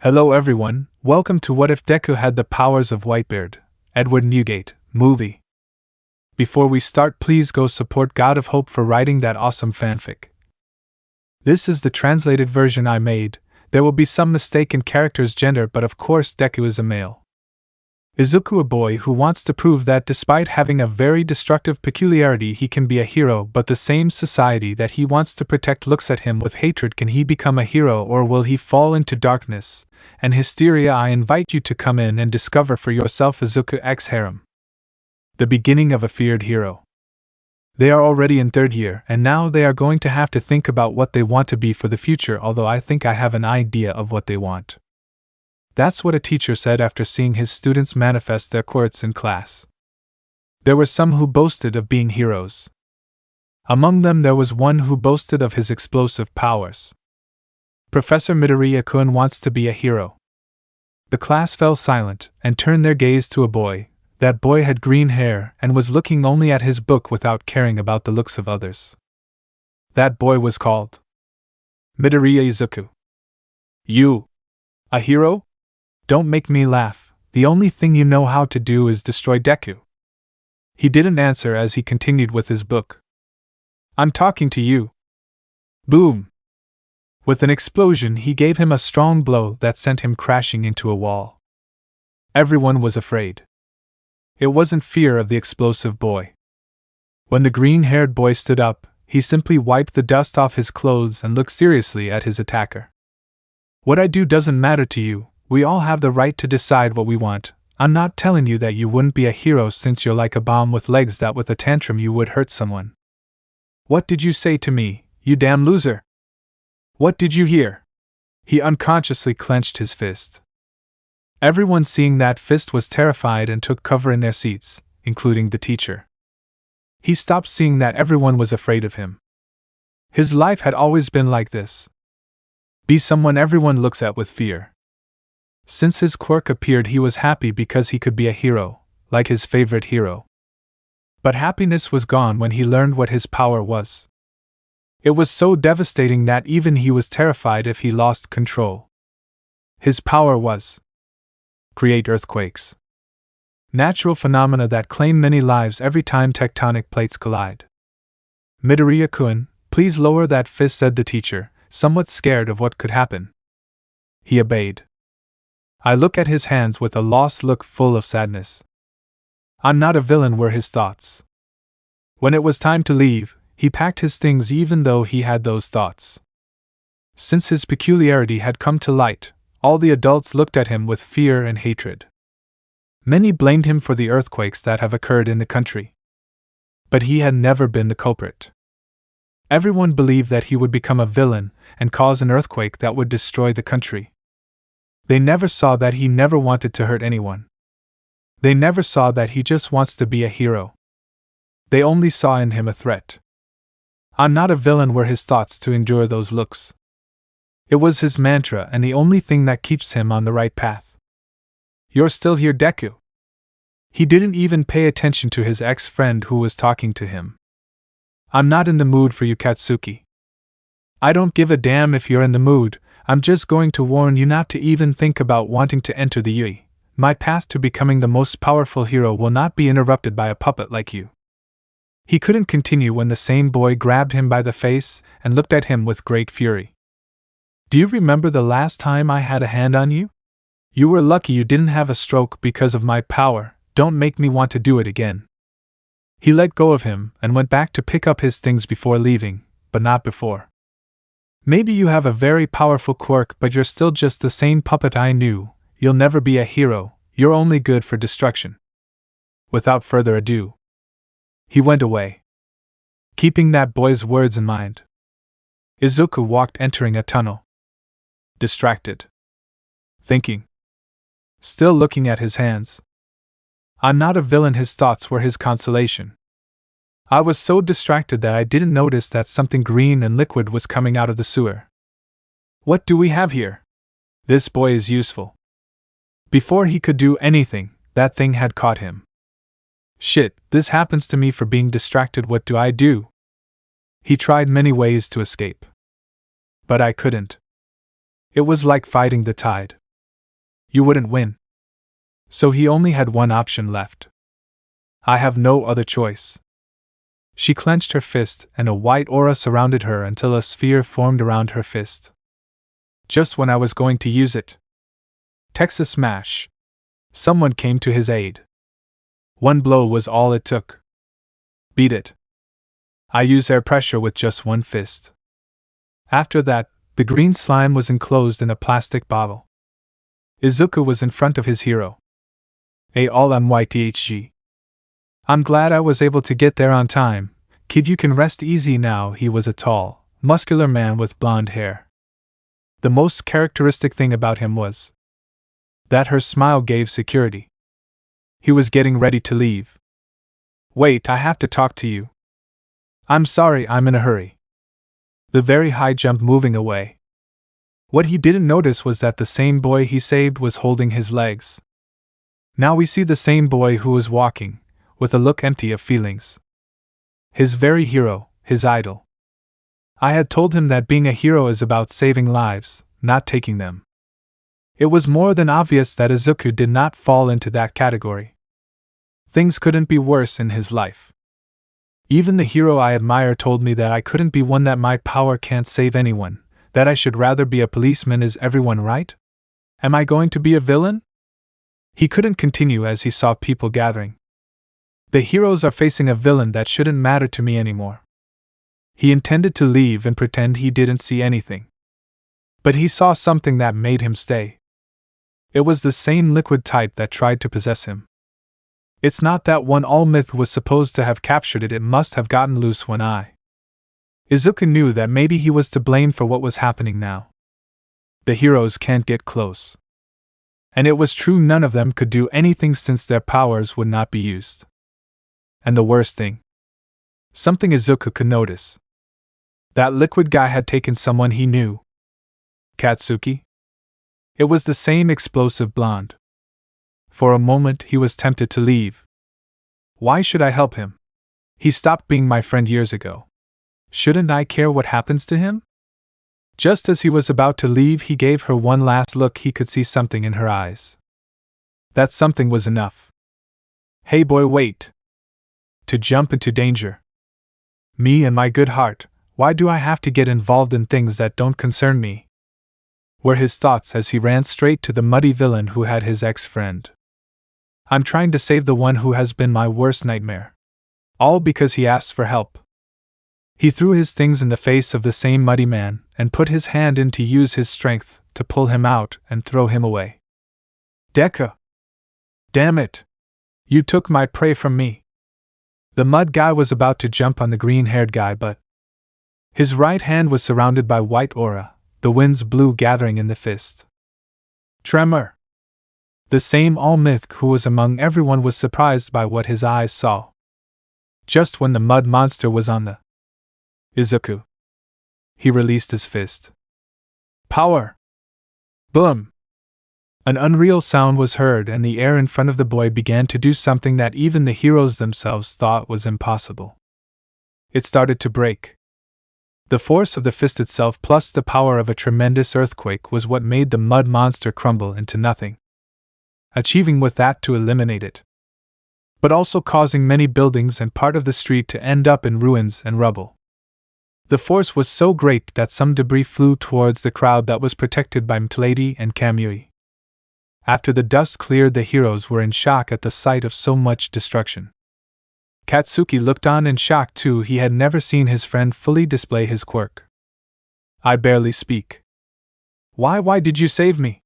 Hello everyone, welcome to What If Deku Had the Powers of Whitebeard, Edward Newgate, movie. Before we start, please go support God of Hope for writing that awesome fanfic. This is the translated version I made. There will be some mistake in character's gender, but of course Deku is a male. Izuku, a boy who wants to prove that despite having a very destructive peculiarity he can be a hero, but the same society that he wants to protect looks at him with hatred. Can he become a hero or will he fall into darkness and hysteria? I invite you to come in and discover for yourself Izuku x Harem. The beginning of a feared hero. They are already in third year and now they are going to have to think about what they want to be for the future, although I think I have an idea of what they want. That's what a teacher said after seeing his students manifest their quirks in class. There were some who boasted of being heroes. Among them there was one who boasted of his explosive powers. Professor Midoriya-kun wants to be a hero. The class fell silent and turned their gaze to a boy. That boy had green hair and was looking only at his book without caring about the looks of others. That boy was called Midoriya Izuku. You? A hero? Don't make me laugh. The only thing you know how to do is destroy Deku. He didn't answer as he continued with his book. I'm talking to you. Boom! With an explosion, he gave him a strong blow that sent him crashing into a wall. Everyone was afraid. It wasn't fear of the explosive boy. When the green-haired boy stood up, he simply wiped the dust off his clothes and looked seriously at his attacker. What I do doesn't matter to you. We all have the right to decide what we want. I'm not telling you that you wouldn't be a hero since you're like a bomb with legs that with a tantrum you would hurt someone. What did you say to me, you damn loser? What did you hear? He unconsciously clenched his fist. Everyone seeing that fist was terrified and took cover in their seats, including the teacher. He stopped seeing that everyone was afraid of him. His life had always been like this. Be someone everyone looks at with fear. Since his quirk appeared, he was happy because he could be a hero, like his favorite hero. But happiness was gone when he learned what his power was. It was so devastating that even he was terrified if he lost control. His power was create earthquakes. Natural phenomena that claim many lives every time tectonic plates collide. Midoriya-kun, please lower that fist, said the teacher, somewhat scared of what could happen. He obeyed. I look at his hands with a lost look full of sadness. I'm not a villain, were his thoughts. When it was time to leave, he packed his things even though he had those thoughts. Since his peculiarity had come to light, all the adults looked at him with fear and hatred. Many blamed him for the earthquakes that have occurred in the country. But he had never been the culprit. Everyone believed that he would become a villain and cause an earthquake that would destroy the country. They never saw that he never wanted to hurt anyone. They never saw that he just wants to be a hero. They only saw in him a threat. I'm not a villain, were his thoughts to endure those looks. It was his mantra and the only thing that keeps him on the right path. You're still here, Deku. He didn't even pay attention to his ex-friend who was talking to him. I'm not in the mood for you, Katsuki. I don't give a damn if you're in the mood. I'm just going to warn you not to even think about wanting to enter the UI. My path to becoming the most powerful hero will not be interrupted by a puppet like you. He couldn't continue when the same boy grabbed him by the face and looked at him with great fury. Do you remember the last time I had a hand on you? You were lucky you didn't have a stroke because of my power. Don't make me want to do it again. He let go of him and went back to pick up his things before leaving, but not before. Maybe you have a very powerful quirk, but you're still just the same puppet I knew. You'll never be a hero, you're only good for destruction. Without further ado, he went away. Keeping that boy's words in mind, Izuku walked, entering a tunnel. Distracted. Thinking. Still looking at his hands. I'm not a villain, his thoughts were his consolation. I was so distracted that I didn't notice that something green and liquid was coming out of the sewer. What do we have here? This boy is useful. Before he could do anything, that thing had caught him. Shit, this happens to me for being distracted. What do I do? He tried many ways to escape. But I couldn't. It was like fighting the tide. You wouldn't win. So he only had one option left. I have no other choice. She clenched her fist, and a white aura surrounded her until a sphere formed around her fist. Just when I was going to use it. Texas smash. Someone came to his aid. One blow was all it took. Beat it. I use air pressure with just one fist. After that, the green slime was enclosed in a plastic bottle. Izuku was in front of his hero. Almight. I'm glad I was able to get there on time. Kid, you can rest easy now. He was a tall, muscular man with blonde hair. The most characteristic thing about him was that her smile gave security. He was getting ready to leave. Wait, I have to talk to you. I'm sorry, I'm in a hurry. The very high jump moving away. What he didn't notice was that the same boy he saved was holding his legs. Now we see the same boy who was walking, with a look empty of feelings. His very hero, his idol. I had told him that being a hero is about saving lives, not taking them. It was more than obvious that Izuku did not fall into that category. Things couldn't be worse in his life. Even the hero I admire told me that I couldn't be one, that my power can't save anyone, that I should rather be a policeman. Is everyone right? Am I going to be a villain? He couldn't continue as he saw people gathering. The heroes are facing a villain that shouldn't matter to me anymore. He intended to leave and pretend he didn't see anything. But he saw something that made him stay. It was the same liquid type that tried to possess him. It's not that one All Myth was supposed to have captured it, it must have gotten loose when Izuku knew that maybe he was to blame for what was happening now. The heroes can't get close. And it was true, none of them could do anything since their powers would not be used. And the worst thing. Something Izuku could notice. That liquid guy had taken someone he knew. Katsuki? It was the same explosive blonde. For a moment he was tempted to leave. Why should I help him? He stopped being my friend years ago. Shouldn't I care what happens to him? Just as he was about to leave, he gave her one last look. He could see something in her eyes. That something was enough. Hey boy, wait. To jump into danger. Me and my good heart, why do I have to get involved in things that don't concern me? Were his thoughts as he ran straight to the muddy villain who had his ex-friend. I'm trying to save the one who has been my worst nightmare. All because he asked for help. He threw his things in the face of the same muddy man, and put his hand in to use his strength to pull him out and throw him away. Deku! Damn it! You took my prey from me. The mud guy was about to jump on the green-haired guy, but his right hand was surrounded by white aura, the winds blew gathering in the fist. Tremor! The same All Myth who was among everyone was surprised by what his eyes saw. Just when the mud monster was on the Izuku, he released his fist. Power! Boom! An unreal sound was heard, and the air in front of the boy began to do something that even the heroes themselves thought was impossible. It started to break. The force of the fist itself plus the power of a tremendous earthquake was what made the mud monster crumble into nothing, achieving with that to eliminate it, but also causing many buildings and part of the street to end up in ruins and rubble. The force was so great that some debris flew towards the crowd that was protected by Mistreated and Kamui. After the dust cleared, the heroes were in shock at the sight of so much destruction. Katsuki looked on in shock too. He had never seen his friend fully display his quirk. I barely speak. Why did you save me?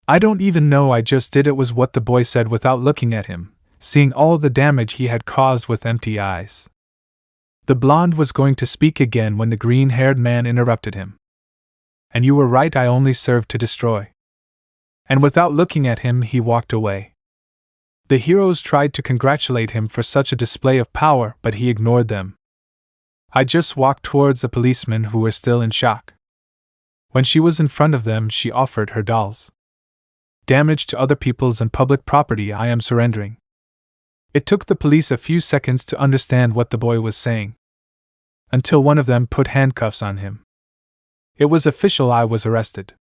I don't even know, I just did. It was what the boy said without looking at him, seeing all the damage he had caused with empty eyes. The blonde was going to speak again when the green-haired man interrupted him. And you were right, I only served to destroy. And without looking at him, he walked away. The heroes tried to congratulate him for such a display of power, but he ignored them. I just walked towards the policemen who were still in shock. When she was in front of them, she offered her dolls. Damage to other people's and public property, I am surrendering. It took the police a few seconds to understand what the boy was saying, until one of them put handcuffs on him. It was official, I was arrested.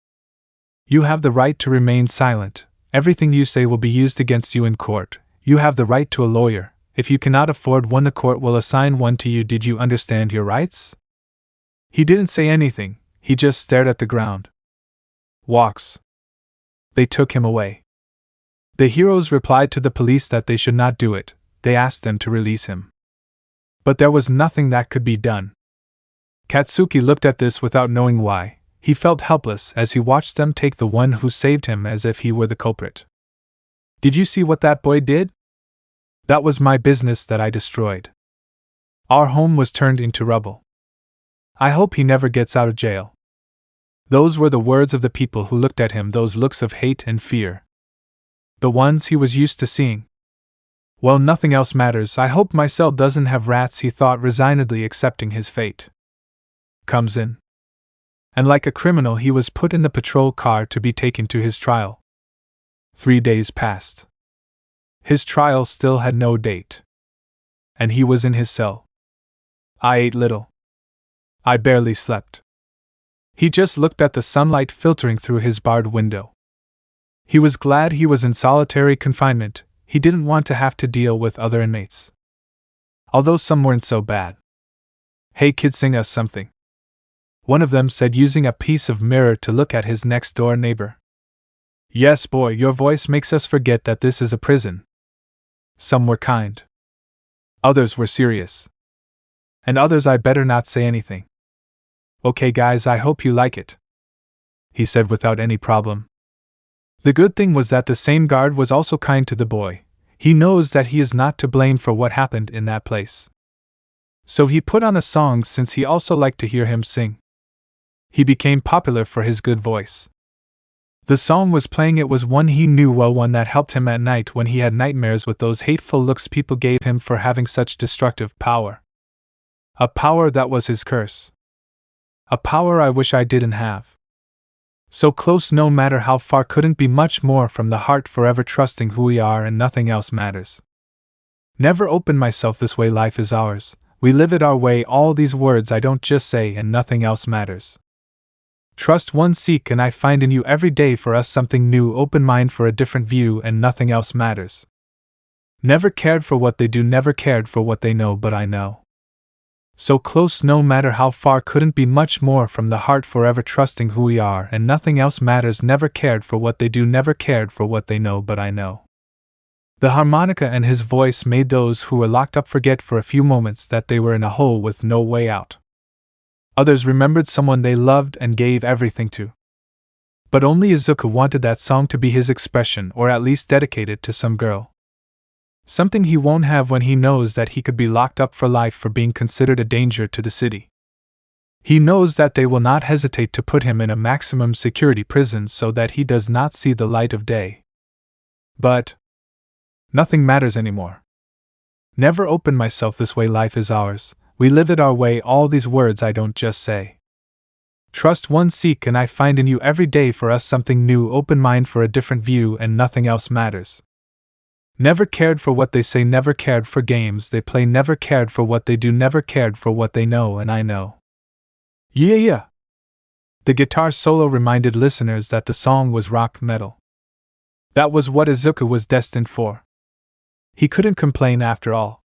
You have the right to remain silent. Everything you say will be used against you in court. You have the right to a lawyer. If you cannot afford one, the court will assign one to you. Did you understand your rights? He didn't say anything, he just stared at the ground. Walks. They took him away. The heroes replied to the police that they should not do it. They asked them to release him. But there was nothing that could be done. Katsuki looked at this without knowing why. He felt helpless as he watched them take the one who saved him as if he were the culprit. Did you see what that boy did? That was my business that I destroyed. Our home was turned into rubble. I hope he never gets out of jail. Those were the words of the people who looked at him, those looks of hate and fear. The ones he was used to seeing. Well, nothing else matters. I hope my cell doesn't have rats, he thought, resignedly accepting his fate. Comes in. And like a criminal, he was put in the patrol car to be taken to his trial. 3 days passed. His trial still had no date. And he was in his cell. I ate little. I barely slept. He just looked at the sunlight filtering through his barred window. He was glad he was in solitary confinement. He didn't want to have to deal with other inmates. Although some weren't so bad. Hey kid, sing us something. One of them said, using a piece of mirror to look at his next-door neighbor. Yes, boy, your voice makes us forget that this is a prison. Some were kind. Others were serious. And others I better not say anything. Okay guys, I hope you like it, he said without any problem. The good thing was that the same guard was also kind to the boy. He knows that he is not to blame for what happened in that place. So he put on a song since he also liked to hear him sing. He became popular for his good voice. The song was playing. It was one he knew well, one that helped him at night when he had nightmares with those hateful looks people gave him for having such destructive power. A power that was his curse. A power I wish I didn't have. So close, no matter how far, couldn't be much more from the heart, forever trusting who we are and nothing else matters. Never open myself this way, life is ours. We live it our way, all these words I don't just say and nothing else matters. Trust one, seek and I find in you every day for us something new, open mind for a different view and nothing else matters. Never cared for what they do, never cared for what they know, but I know. So close, no matter how far, couldn't be much more from the heart, forever trusting who we are and nothing else matters. Never cared for what they do, never cared for what they know, but I know. The harmonica and his voice made those who were locked up forget for a few moments that they were in a hole with no way out. Others remembered someone they loved and gave everything to. But only Izuku wanted that song to be his expression, or at least dedicated to some girl. Something he won't have when he knows that he could be locked up for life for being considered a danger to the city. He knows that they will not hesitate to put him in a maximum security prison so that he does not see the light of day. But nothing matters anymore. Never open myself this way, life is ours. We live it our way, all these words I don't just say. Trust one, seek and I find in you every day for us something new, open mind for a different view and nothing else matters. Never cared for what they say, never cared for games they play, never cared for what they do, never cared for what they know, and I know. Yeah. The guitar solo reminded listeners that the song was rock metal. That was what Izuku was destined for. He couldn't complain after all.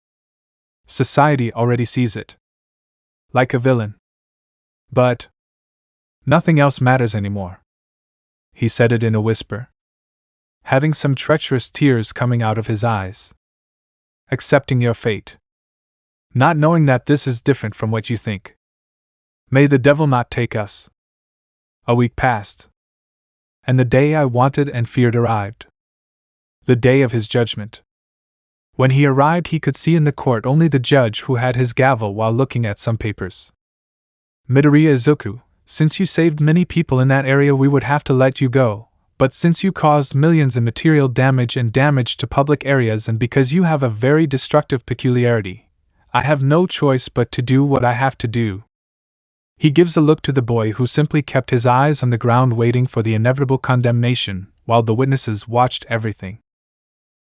Society already sees it. Like a villain. But nothing else matters anymore. He said it in a whisper, having some treacherous tears coming out of his eyes. Accepting your fate. Not knowing that this is different from what you think. May the devil not take us. A week passed. And the day I wanted and feared arrived. The day of his judgment. When he arrived, he could see in the court only the judge, who had his gavel while looking at some papers. Midoriya Izuku, since you saved many people in that area, we would have to let you go. But since you caused millions in material damage and damage to public areas, and because you have a very destructive peculiarity, I have no choice but to do what I have to do. He gives a look to the boy, who simply kept his eyes on the ground waiting for the inevitable condemnation, while the witnesses watched everything.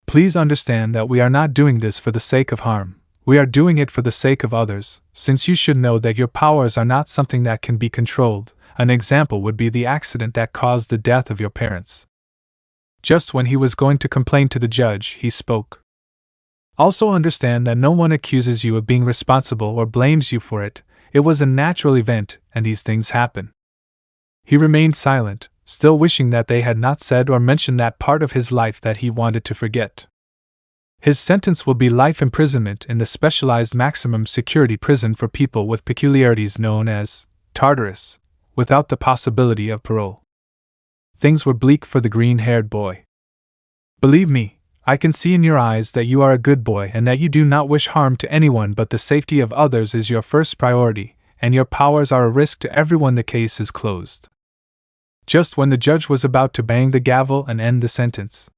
Please understand that we are not doing this for the sake of harm. We are doing it for the sake of others, since you should know that your powers are not something that can be controlled. An example would be the accident that caused the death of your parents. Just when he was going to complain to the judge, he spoke. Also understand that no one accuses you of being responsible or blames you for it. It was a natural event, and these things happen. He remained silent, still wishing that they had not said or mentioned that part of his life that he wanted to forget. His sentence will be life imprisonment in the specialized maximum security prison for people with peculiarities known as Tartarus, without the possibility of parole. Things were bleak for the green-haired boy. Believe me, I can see in your eyes that you are a good boy and that you do not wish harm to anyone, but the safety of others is your first priority, and your powers are a risk to everyone. The case is closed. Just when the judge was about to bang the gavel and end the sentence.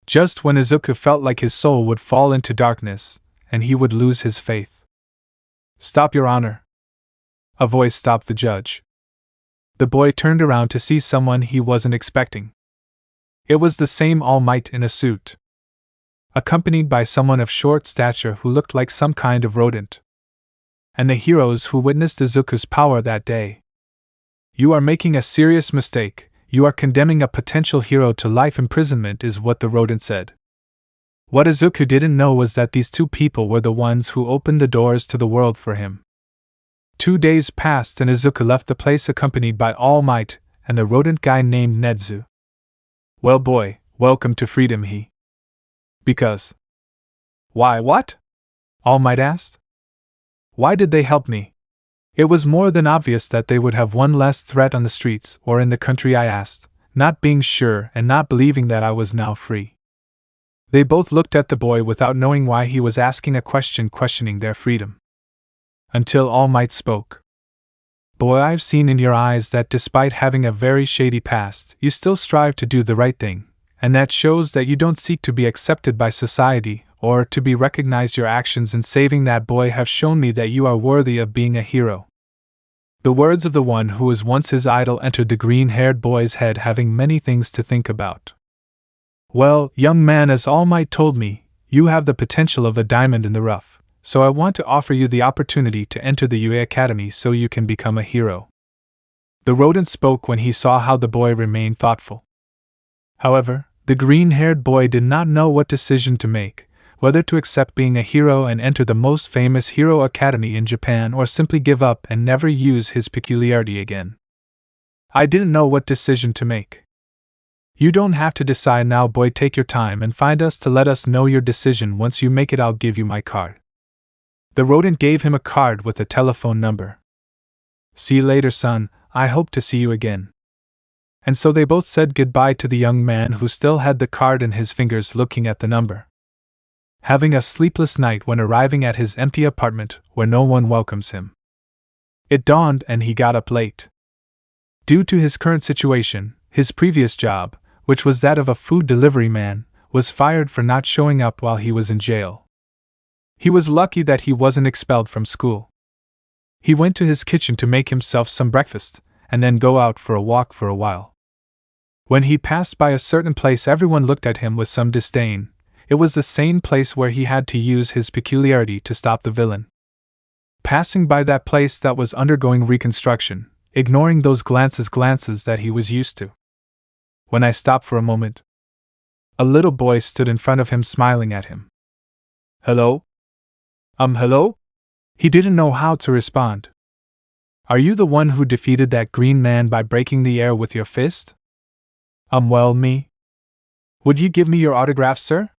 Just when Izuku felt like his soul would fall into darkness, and he would lose his faith. Stop, Your Honor. A voice stopped the judge. The boy turned around to see someone he wasn't expecting. It was the same Almight in a suit, accompanied by someone of short stature who looked like some kind of rodent. And the heroes who witnessed Izuku's power that day. You are making a serious mistake. You are condemning a potential hero to life imprisonment, is what the rodent said. What Izuku didn't know was that these two people were the ones who opened the doors to the world for him. 2 days passed and Izuku left the place accompanied by All Might and the rodent guy named Nedzu. Well boy, welcome to freedom, he. Because. Why, what? All Might asked. Why did they help me? It was more than obvious that they would have one less threat on the streets or in the country, I asked, not being sure and not believing that I was now free. They both looked at the boy without knowing why he was asking a question questioning their freedom. Until All Might spoke. Boy, I've seen in your eyes that despite having a very shady past, you still strive to do the right thing, and that shows that you don't seek to be accepted by society or to be recognized. Your actions in saving that boy have shown me that you are worthy of being a hero. The words of the one who was once his idol entered the green-haired boy's head, having many things to think about. Well, young man, as All Might told me, you have the potential of a diamond in the rough, so I want to offer you the opportunity to enter the UA Academy so you can become a hero. The rodent spoke when he saw how the boy remained thoughtful. However, the green-haired boy did not know what decision to make, whether to accept being a hero and enter the most famous hero academy in Japan or simply give up and never use his peculiarity again. I didn't know what decision to make. You don't have to decide now, boy. Take your time and find us to let us know your decision. Once you make it, I'll give you my card. The rodent gave him a card with a telephone number. See you later, son. I hope to see you again. And so they both said goodbye to the young man who still had the card in his fingers, looking at the number. Having a sleepless night when arriving at his empty apartment where no one welcomes him. It dawned and he got up late. Due to his current situation, his previous job, which was that of a food delivery man, was fired for not showing up while he was in jail. He was lucky that he wasn't expelled from school. He went to his kitchen to make himself some breakfast, and then go out for a walk for a while. When he passed by a certain place, everyone looked at him with some disdain. It was the same place where he had to use his peculiarity to stop the villain. Passing by that place that was undergoing reconstruction, ignoring those glances that he was used to. When I stopped for a moment, a little boy stood in front of him smiling at him. Hello? Hello? He didn't know how to respond. Are you the one who defeated that green man by breaking the air with your fist? Well, me. Would you give me your autograph, sir?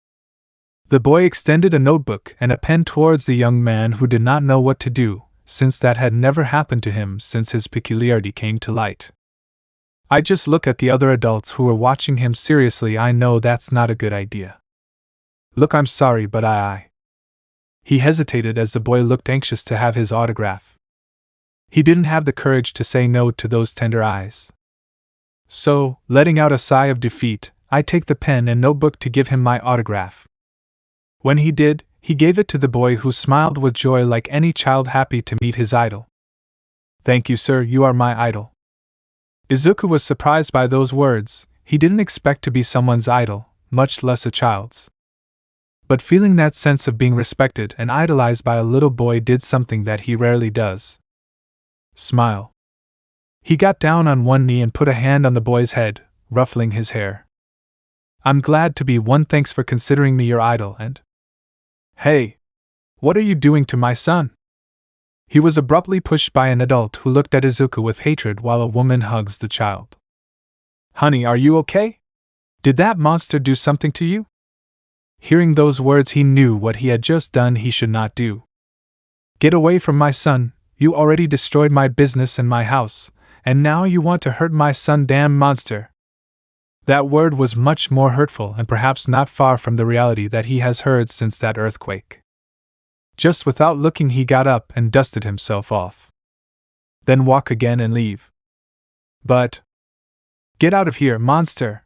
The boy extended a notebook and a pen towards the young man, who did not know what to do, since that had never happened to him since his peculiarity came to light. I just look at the other adults who were watching him seriously. I know that's not a good idea. Look, I'm sorry, but He hesitated as the boy looked anxious to have his autograph. He didn't have the courage to say no to those tender eyes. So, letting out a sigh of defeat, I take the pen and notebook to give him my autograph. When he did, he gave it to the boy, who smiled with joy like any child happy to meet his idol. Thank you, sir, you are my idol. Izuku was surprised by those words. He didn't expect to be someone's idol, much less a child's. But feeling that sense of being respected and idolized by a little boy did something that he rarely does. Smile. He got down on one knee and put a hand on the boy's head, ruffling his hair. I'm glad to be one. Thanks for considering me your idol and… Hey! What are you doing to my son? He was abruptly pushed by an adult who looked at Izuku with hatred while a woman hugs the child. Honey, are you okay? Did that monster do something to you? Hearing those words, he knew what he had just done he should not do. Get away from my son, you already destroyed my business and my house, and now you want to hurt my son, damn monster. That word was much more hurtful and perhaps not far from the reality that he has heard since that earthquake. Just without looking, he got up and dusted himself off. Then walk again and leave. But… Get out of here, monster!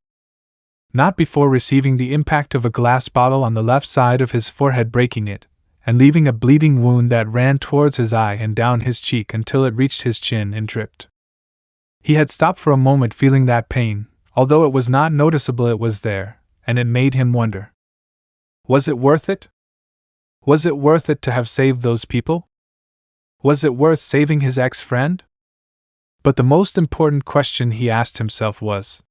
Not before receiving the impact of a glass bottle on the left side of his forehead, breaking it, and leaving a bleeding wound that ran towards his eye and down his cheek until it reached his chin and dripped. He had stopped for a moment, feeling that pain, although it was not noticeable. It was there, and it made him wonder. Was it worth it? Was it worth it to have saved those people? Was it worth saving his ex-friend? But the most important question he asked himself was,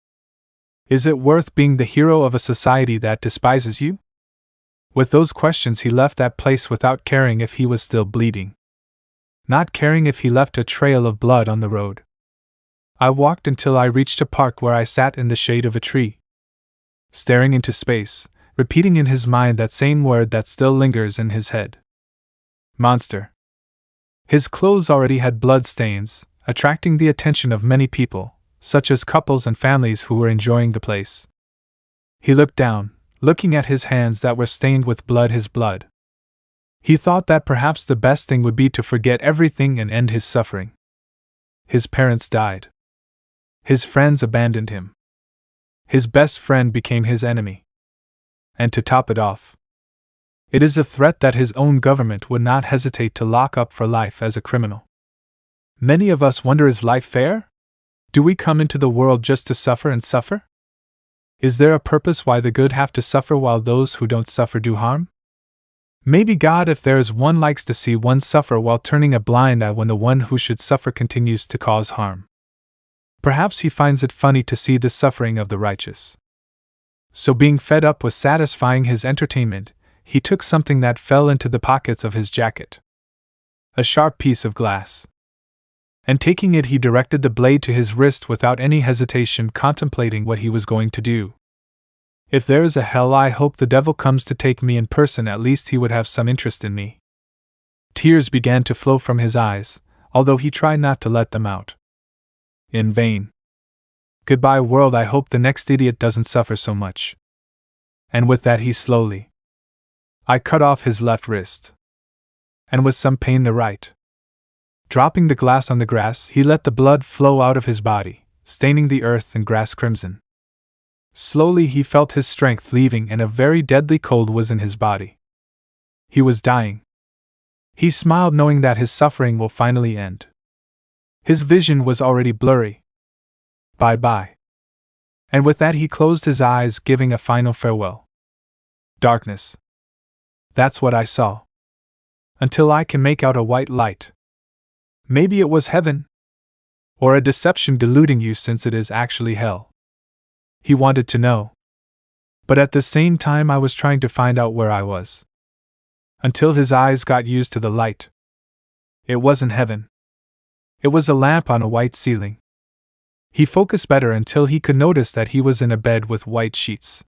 is it worth being the hero of a society that despises you? With those questions, he left that place without caring if he was still bleeding. Not caring if he left a trail of blood on the road. I walked until I reached a park where I sat in the shade of a tree, staring into space, repeating in his mind that same word that still lingers in his head. Monster. His clothes already had blood stains, attracting the attention of many people, such as couples and families who were enjoying the place. He looked down, looking at his hands that were stained with blood, his blood. He thought that perhaps the best thing would be to forget everything and end his suffering. His parents died. His friends abandoned him. His best friend became his enemy. And to top it off, it is a threat that his own government would not hesitate to lock up for life as a criminal. Many of us wonder, is life fair? Do we come into the world just to suffer and suffer? Is there a purpose why the good have to suffer while those who don't suffer do harm? Maybe God, if there is one, likes to see one suffer while turning a blind eye when the one who should suffer continues to cause harm. Perhaps he finds it funny to see the suffering of the righteous. So, being fed up with satisfying his entertainment, he took something that fell into the pockets of his jacket. A sharp piece of glass. And taking it, he directed the blade to his wrist without any hesitation, contemplating what he was going to do. If there is a hell, I hope the devil comes to take me in person. At least he would have some interest in me. Tears began to flow from his eyes, although he tried not to let them out. In vain. Goodbye, world, I hope the next idiot doesn't suffer so much. And with that, he slowly I cut off his left wrist. And with some pain the right. Dropping the glass on the grass, he let the blood flow out of his body, staining the earth and grass crimson. Slowly he felt his strength leaving, and a very deadly cold was in his body. He was dying. He smiled, knowing that his suffering will finally end. His vision was already blurry. Bye-bye. And with that he closed his eyes, giving a final farewell. Darkness. That's what I saw. Until I can make out a white light. Maybe it was heaven. Or a deception deluding you, since it is actually hell. He wanted to know. But at the same time I was trying to find out where I was. Until his eyes got used to the light. It wasn't heaven. It was a lamp on a white ceiling. He focused better until he could notice that he was in a bed with white sheets.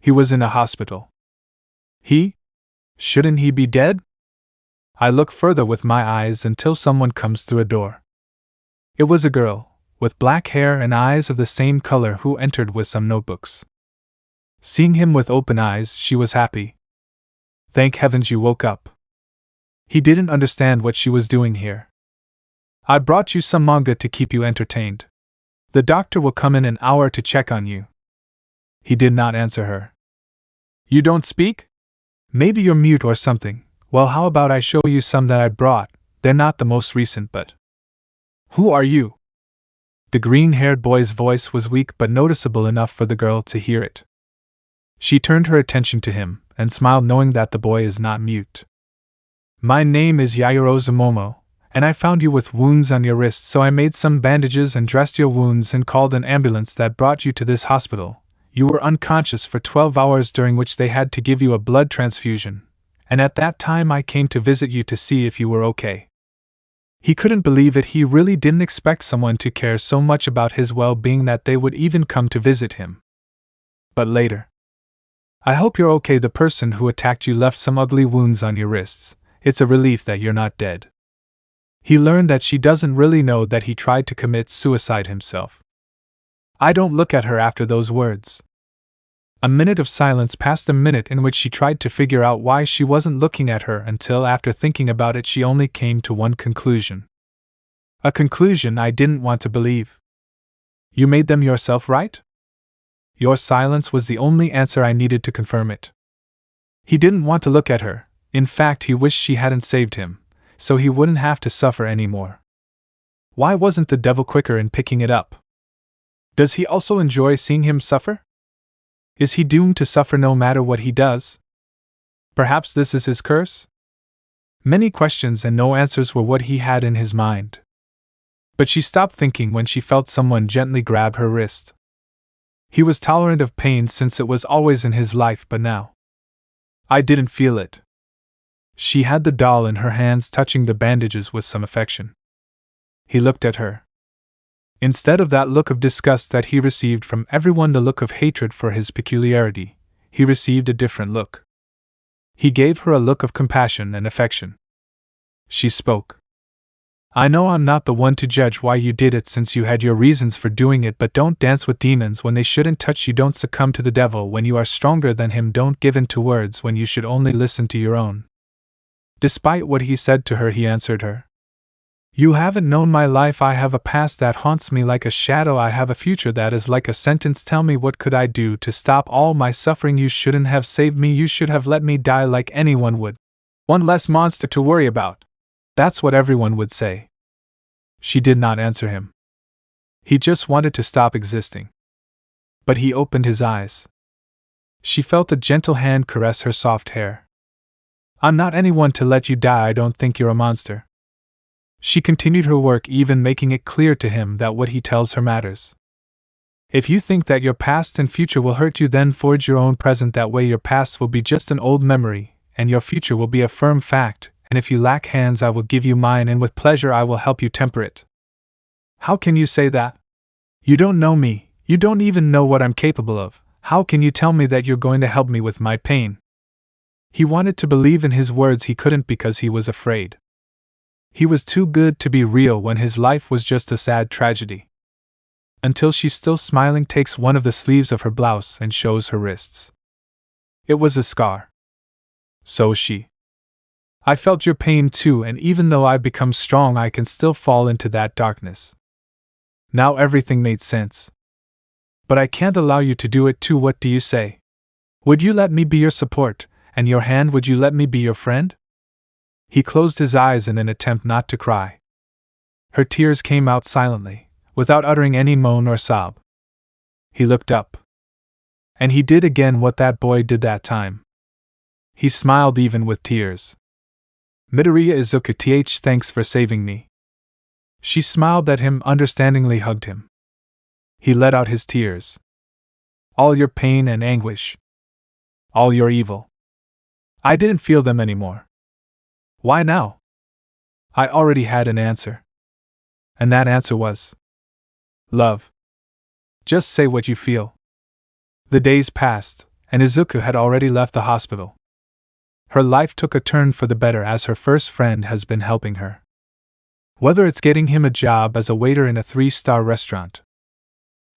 He was in a hospital. Shouldn't he be dead? I look further with my eyes until someone comes through a door. It was a girl, with black hair and eyes of the same color, who entered with some notebooks. Seeing him with open eyes, she was happy. Thank heavens you woke up. He didn't understand what she was doing here. I brought you some manga to keep you entertained. The doctor will come in an hour to check on you. He did not answer her. You don't speak? Maybe you're mute or something. Well, how about I show you some that I brought? They're not the most recent, but… Who are you? The green-haired boy's voice was weak but noticeable enough for the girl to hear it. She turned her attention to him, and smiled, knowing that the boy is not mute. My name is Yaoyorozu Momo, and I found you with wounds on your wrists, so I made some bandages and dressed your wounds and called an ambulance that brought you to this hospital. You were unconscious for 12 hours, during which they had to give you a blood transfusion, and at that time I came to visit you to see if you were okay." He couldn't believe it. He really didn't expect someone to care so much about his well-being that they would even come to visit him. But later, "I hope you're okay. The person who attacked you left some ugly wounds on your wrists. It's a relief that you're not dead." He learned that she doesn't really know that he tried to commit suicide himself. I don't look at her after those words. A minute of silence passed, a minute in which she tried to figure out why she wasn't looking at her, until after thinking about it she only came to one conclusion. A conclusion I didn't want to believe. "You made them yourself, right?" Your silence was the only answer I needed to confirm it. He didn't want to look at her. In fact, he wished she hadn't saved him, so he wouldn't have to suffer anymore. Why wasn't the devil quicker in picking it up? Does he also enjoy seeing him suffer? Is he doomed to suffer no matter what he does? Perhaps this is his curse? Many questions and no answers were what he had in his mind. But she stopped thinking when she felt someone gently grab her wrist. He was tolerant of pain since it was always in his life, but now I didn't feel it. She had the doll in her hands, touching the bandages with some affection. He looked at her. Instead of that look of disgust that he received from everyone, the look of hatred for his peculiarity, he received a different look. He gave her a look of compassion and affection. She spoke. "I know I'm not the one to judge why you did it, since you had your reasons for doing it, but don't dance with demons when they shouldn't touch you. Don't succumb to the devil when you are stronger than him. Don't give in to words when you should only listen to your own." Despite what he said to her, he answered her. "You haven't known my life. I have a past that haunts me like a shadow. I have a future that is like a sentence. Tell me, what could I do to stop all my suffering? You shouldn't have saved me. You should have let me die like anyone would. One less monster to worry about. That's what everyone would say." She did not answer him. He just wanted to stop existing. But he opened his eyes. She felt a gentle hand caress her soft hair. "I'm not anyone to let you die. I don't think you're a monster." She continued her work, even making it clear to him that what he tells her matters. "If you think that your past and future will hurt you, then forge your own present. That way your past will be just an old memory, and your future will be a firm fact. And if you lack hands, I will give you mine, and with pleasure I will help you temper it." "How can you say that? You don't know me. You don't even know what I'm capable of. How can you tell me that you're going to help me with my pain?" He wanted to believe in his words. He couldn't because he was afraid. He was too good to be real when his life was just a sad tragedy. Until she, still smiling, takes one of the sleeves of her blouse and shows her wrists. It was a scar. So she. "I felt your pain too, and even though I've become strong, I can still fall into that darkness." Now everything made sense. "But I can't allow you to do it too. What do you say? Would you let me be your support, and your hand? Would you let me be your friend?" He closed his eyes in an attempt not to cry. Her tears came out silently, without uttering any moan or sob. He looked up. And he did again what that boy did that time. He smiled even with tears. "Midoriya Izuku, thanks for saving me." She smiled at him, understandingly hugged him. He let out his tears. "All your pain and anguish. All your evil. I didn't feel them anymore." "Why now?" I already had an answer. And that answer was love. Just say what you feel. The days passed, and Izuku had already left the hospital. Her life took a turn for the better as her first friend has been helping her. Whether it's getting him a job as a waiter in a 3-star restaurant,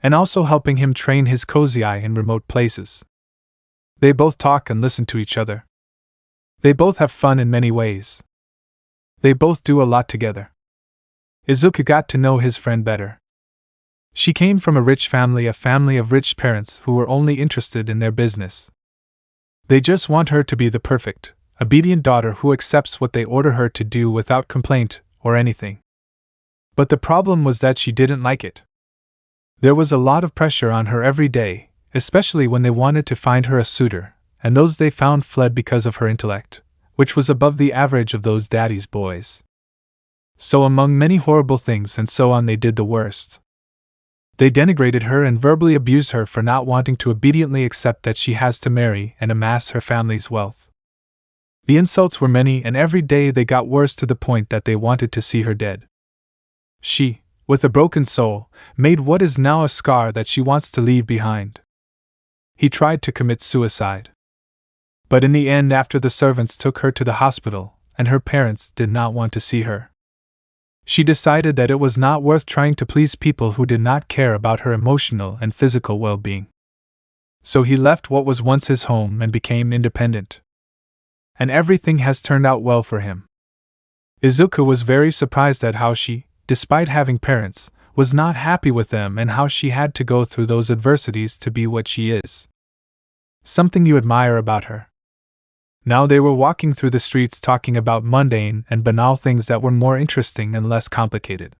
and also helping him train his cozy eye in remote places. They both talk and listen to each other. They both have fun in many ways. They both do a lot together. Izuku got to know his friend better. She came from a rich family, a family of rich parents who were only interested in their business. They just want her to be the perfect, obedient daughter who accepts what they order her to do without complaint or anything. But the problem was that she didn't like it. There was a lot of pressure on her every day, especially when they wanted to find her a suitor, and those they found fled because of her intellect, which was above the average of those daddy's boys. So among many horrible things and so on they did the worst. They denigrated her and verbally abused her for not wanting to obediently accept that she has to marry and amass her family's wealth. The insults were many and every day they got worse to the point that they wanted to see her dead. She, with a broken soul, made what is now a scar that she wants to leave behind. He tried to commit suicide. But in the end, after the servants took her to the hospital, and her parents did not want to see her, she decided that it was not worth trying to please people who did not care about her emotional and physical well-being. So he left what was once his home and became independent. And everything has turned out well for him. Izuku was very surprised at how she, despite having parents, was not happy with them and how she had to go through those adversities to be what she is. Something you admire about her. Now they were walking through the streets talking about mundane and banal things that were more interesting and less complicated.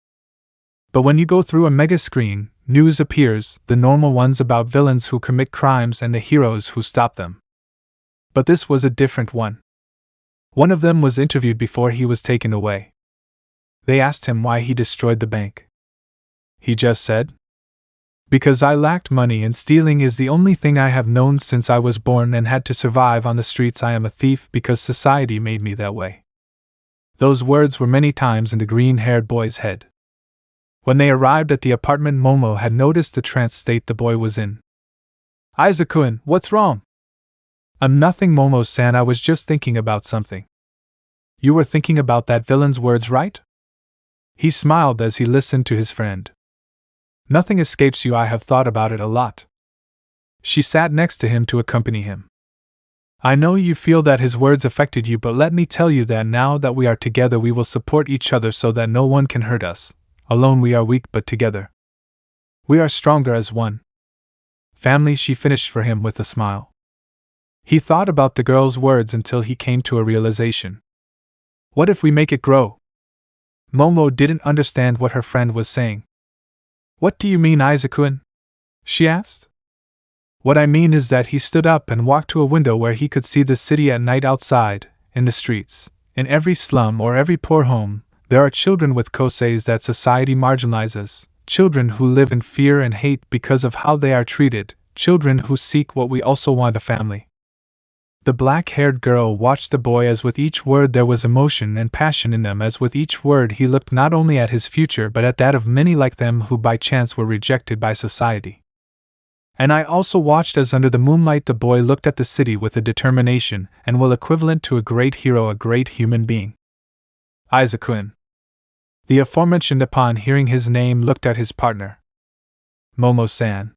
But when you go through a mega screen, news appears, the normal ones about villains who commit crimes and the heroes who stop them. But this was a different one. One of them was interviewed before he was taken away. They asked him why he destroyed the bank. He just said, "Because I lacked money and stealing is the only thing I have known since I was born and had to survive on the streets. I am a thief because society made me that way." Those words were many times in the green-haired boy's head. When they arrived at the apartment, Momo had noticed the trance state the boy was in. "Izuku-kun, what's wrong?" Nothing, Momo-san, I was just thinking about something." "You were thinking about that villain's words, right?" He smiled as he listened to his friend. "Nothing escapes you, I have thought about it a lot." She sat next to him to accompany him. "I know you feel that his words affected you, but let me tell you that now that we are together we will support each other so that no one can hurt us. Alone we are weak, but together we are stronger as one. Family," she finished for him with a smile. He thought about the girl's words until he came to a realization. What if we make it grow? Momo didn't understand what her friend was saying. "What do you mean, Izuku-kun?" she asked. "What I mean is that he stood up and walked to a window where he could see the city at night outside, in the streets, in every slum or every poor home. There are children with koseis that society marginalizes, children who live in fear and hate because of how they are treated, children who seek what we also want, a family." The black-haired girl watched the boy as with each word there was emotion and passion in them, as with each word he looked not only at his future but at that of many like them who by chance were rejected by society. And I also watched as under the moonlight the boy looked at the city with a determination and will equivalent to a great hero, a great human being. Izuku-kun. The aforementioned, upon hearing his name, looked at his partner. Momo-san.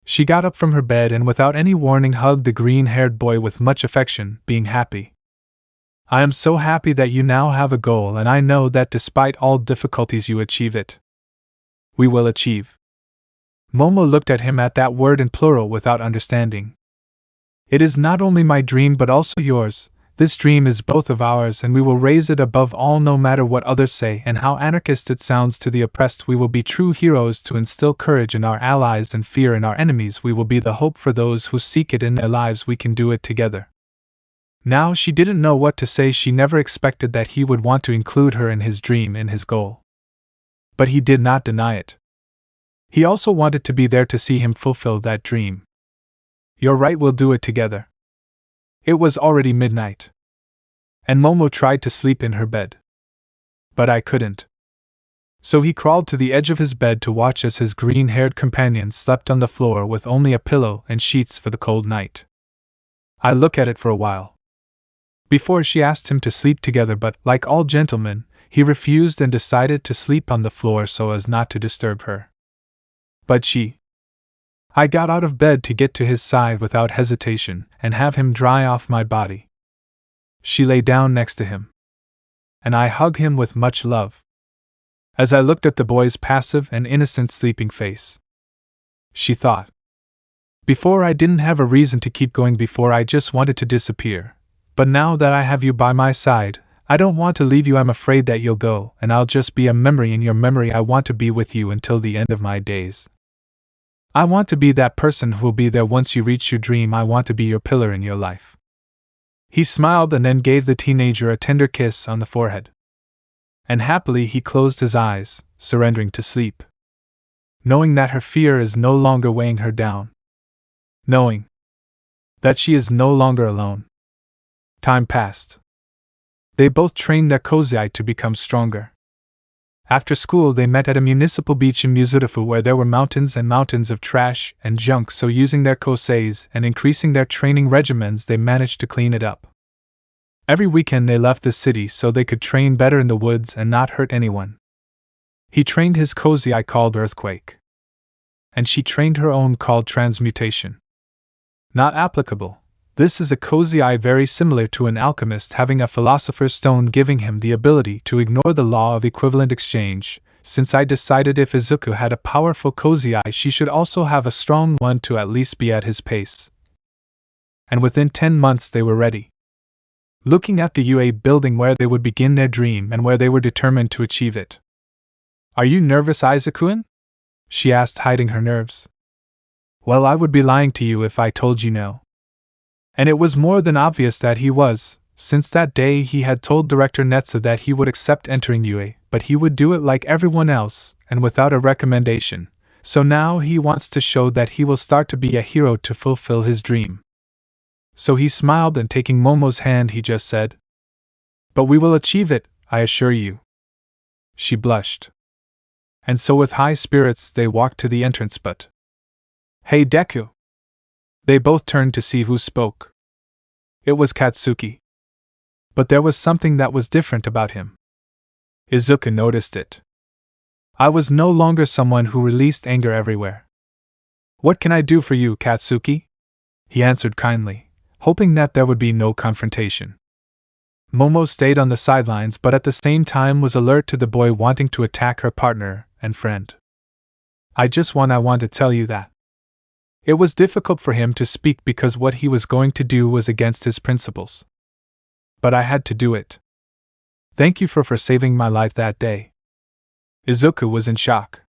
She got up from her bed and without any warning hugged the green-haired boy with much affection, being happy. "I am so happy that you now have a goal, and I know that despite all difficulties you achieve it. We will achieve." Momo looked at him at that word in plural without understanding. "It is not only my dream but also yours. This dream is both of ours, and we will raise it above all, no matter what others say and how anarchist it sounds to the oppressed. We will be true heroes to instill courage in our allies and fear in our enemies. We will be the hope for those who seek it in their lives. We can do it together." Now she didn't know what to say. She never expected that he would want to include her in his dream, in his goal. But he did not deny it. He also wanted to be there to see him fulfill that dream. "You're right, we'll do it together." It was already midnight. And Momo tried to sleep in her bed. But I couldn't. So he crawled to the edge of his bed to watch as his green-haired companion slept on the floor with only a pillow and sheets for the cold night. I looked at it for a while. Before she asked him to sleep together, but, like all gentlemen, he refused and decided to sleep on the floor so as not to disturb her. But I got out of bed to get to his side without hesitation and have him dry off my body. She lay down next to him. And I hugged him with much love. As I looked at the boy's passive and innocent sleeping face, she thought, "Before I didn't have a reason to keep going, before I just wanted to disappear. But now that I have you by my side, I don't want to leave you. I'm afraid that you'll go, and I'll just be a memory in your memory. I want to be with you until the end of my days. I want to be that person who will be there once you reach your dream. I want to be your pillar in your life." He smiled and then gave the teenager a tender kiss on the forehead. And happily he closed his eyes, surrendering to sleep. Knowing that her fear is no longer weighing her down. Knowing that she is no longer alone. Time passed. They both trained their kozai to become stronger. After school they met at a municipal beach in Mistreated where there were mountains and mountains of trash and junk, so using their koseis and increasing their training regimens they managed to clean it up. Every weekend they left the city so they could train better in the woods and not hurt anyone. He trained his kozai called Earthquake. And she trained her own called Transmutation. Not applicable. This is a kozai very similar to an alchemist having a philosopher's stone giving him the ability to ignore the law of equivalent exchange. Since I decided if Izuku had a powerful kozai she should also have a strong one to at least be at his pace. And within 10 months they were ready. Looking at the UA building where they would begin their dream and where they were determined to achieve it. Are you nervous, Izuku? She asked, hiding her nerves. Well, I would be lying to you if I told you no. And it was more than obvious that he was, since that day he had told Director Netza that he would accept entering UA, but he would do it like everyone else, and without a recommendation, so now he wants to show that he will start to be a hero to fulfill his dream. So he smiled and taking Momo's hand he just said, "But we will achieve it, I assure you." She blushed. And so with high spirits they walked to the entrance but... "Hey Deku!" They both turned to see who spoke. It was Katsuki. But there was something that was different about him. Izuku noticed it. I was no longer someone who released anger everywhere. "What can I do for you, Katsuki?" He answered kindly, hoping that there would be no confrontation. Momo stayed on the sidelines but at the same time was alert to the boy wanting to attack her partner and friend. I want to tell you that. It was difficult for him to speak because what he was going to do was against his principles. But I had to do it. Thank you for saving my life that day. Izuku was in shock.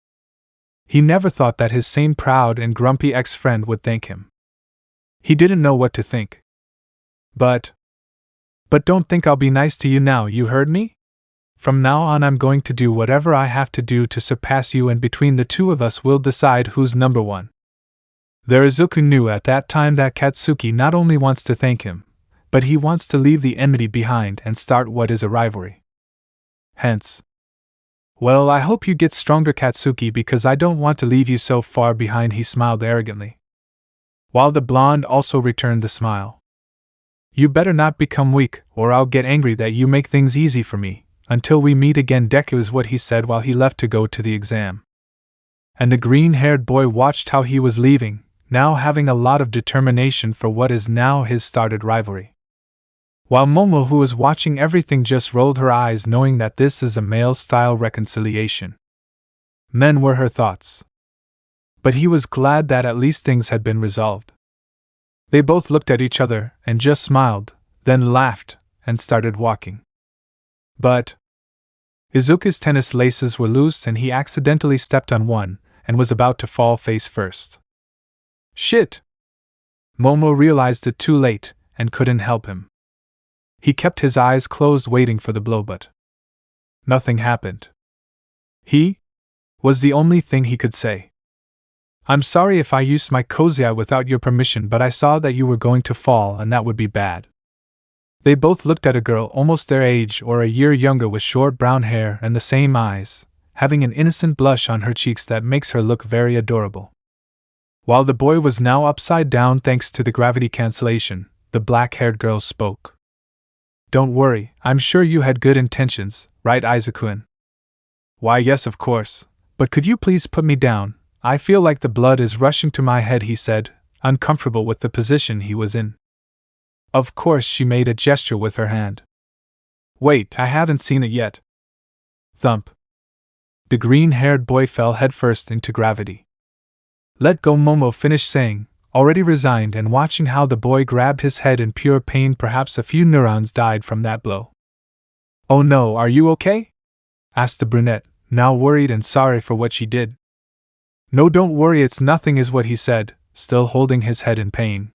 He never thought that his same proud and grumpy ex-friend would thank him. He didn't know what to think. But don't think I'll be nice to you now, you heard me? From now on I'm going to do whatever I have to do to surpass you, and between the two of us we'll decide who's number one. There Izuku knew at that time that Katsuki not only wants to thank him, but he wants to leave the enmity behind and start what is a rivalry. Hence. Well, I hope you get stronger, Katsuki, because I don't want to leave you so far behind, he smiled arrogantly. While the blonde also returned the smile. You better not become weak, or I'll get angry that you make things easy for me. Until we meet again, Deku, is what he said while he left to go to the exam. And the green-haired boy watched how he was leaving, now having a lot of determination for what is now his started rivalry. While Momo, who was watching everything, just rolled her eyes knowing that this is a male-style reconciliation. Men were her thoughts. But he was glad that at least things had been resolved. They both looked at each other and just smiled, then laughed, and started walking. But Izuku's tennis laces were loose and he accidentally stepped on one and was about to fall face first. Shit! Momo realized it too late and couldn't help him. He kept his eyes closed waiting for the blow, but nothing happened. He was the only thing he could say. I'm sorry if I used my kozai without your permission, but I saw that you were going to fall and that would be bad. They both looked at a girl almost their age or a year younger with short brown hair and the same eyes, having an innocent blush on her cheeks that makes her look very adorable. While the boy was now upside down thanks to the gravity cancellation, the black-haired girl spoke. Don't worry, I'm sure you had good intentions, right, Izuku? Why, yes, of course, but could you please put me down? I feel like the blood is rushing to my head, he said, uncomfortable with the position he was in. Of course, she made a gesture with her hand. Wait, I haven't seen it yet. Thump. The green-haired boy fell headfirst into gravity. Let go, Momo finished saying, already resigned and watching how the boy grabbed his head in pure pain. Perhaps a few neurons died from that blow. Oh no, are you okay? Asked the brunette, now worried and sorry for what she did. No, don't worry, it's nothing, is what he said, still holding his head in pain.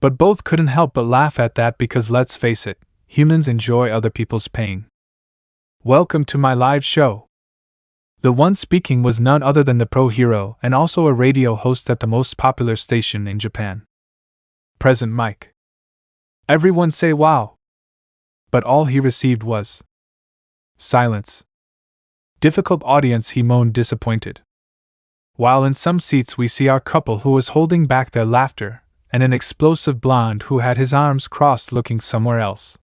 But both couldn't help but laugh at that because let's face it, humans enjoy other people's pain. Welcome to my live show. The one speaking was none other than the pro hero and also a radio host at the most popular station in Japan. Present Mike. Everyone say wow. But all he received was silence. Difficult audience, he moaned, disappointed. While in some seats we see our couple who was holding back their laughter, and an explosive blonde who had his arms crossed looking somewhere else.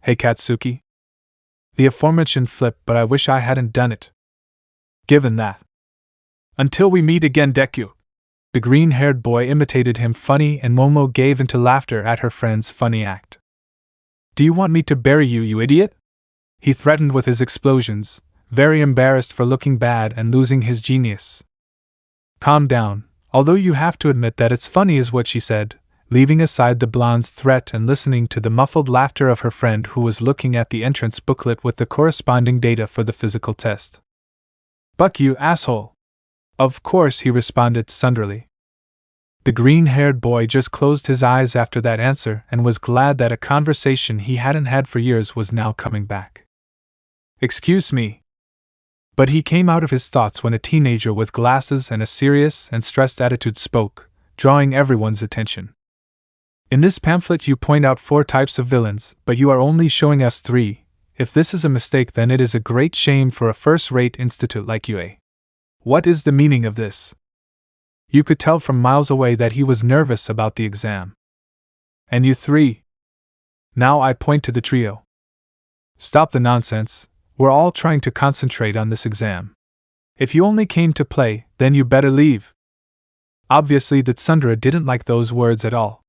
Hey Katsuki? The aforementioned flip, but I wish I hadn't done it. Given that. Until we meet again, Deku. The green-haired boy imitated him funny, and Momo gave into laughter at her friend's funny act. Do you want me to bury you, you idiot? He threatened with his explosions, very embarrassed for looking bad and losing his genius. Calm down, although you have to admit that it's funny, is what she said, leaving aside the blonde's threat and listening to the muffled laughter of her friend who was looking at the entrance booklet with the corresponding data for the physical test. Buck you, asshole! Of course, he responded sunderly. The green-haired boy just closed his eyes after that answer and was glad that a conversation he hadn't had for years was now coming back. Excuse me. But he came out of his thoughts when a teenager with glasses and a serious and stressed attitude spoke, drawing everyone's attention. In this pamphlet you point out 4 types of villains, but you are only showing us 3. If this is a mistake, then it is a great shame for a first-rate institute like UA. What is the meaning of this? You could tell from miles away that he was nervous about the exam. And you 3? Now I point to the trio. Stop the nonsense, we're all trying to concentrate on this exam. If you only came to play, then you better leave. Obviously the tsundere didn't like those words at all.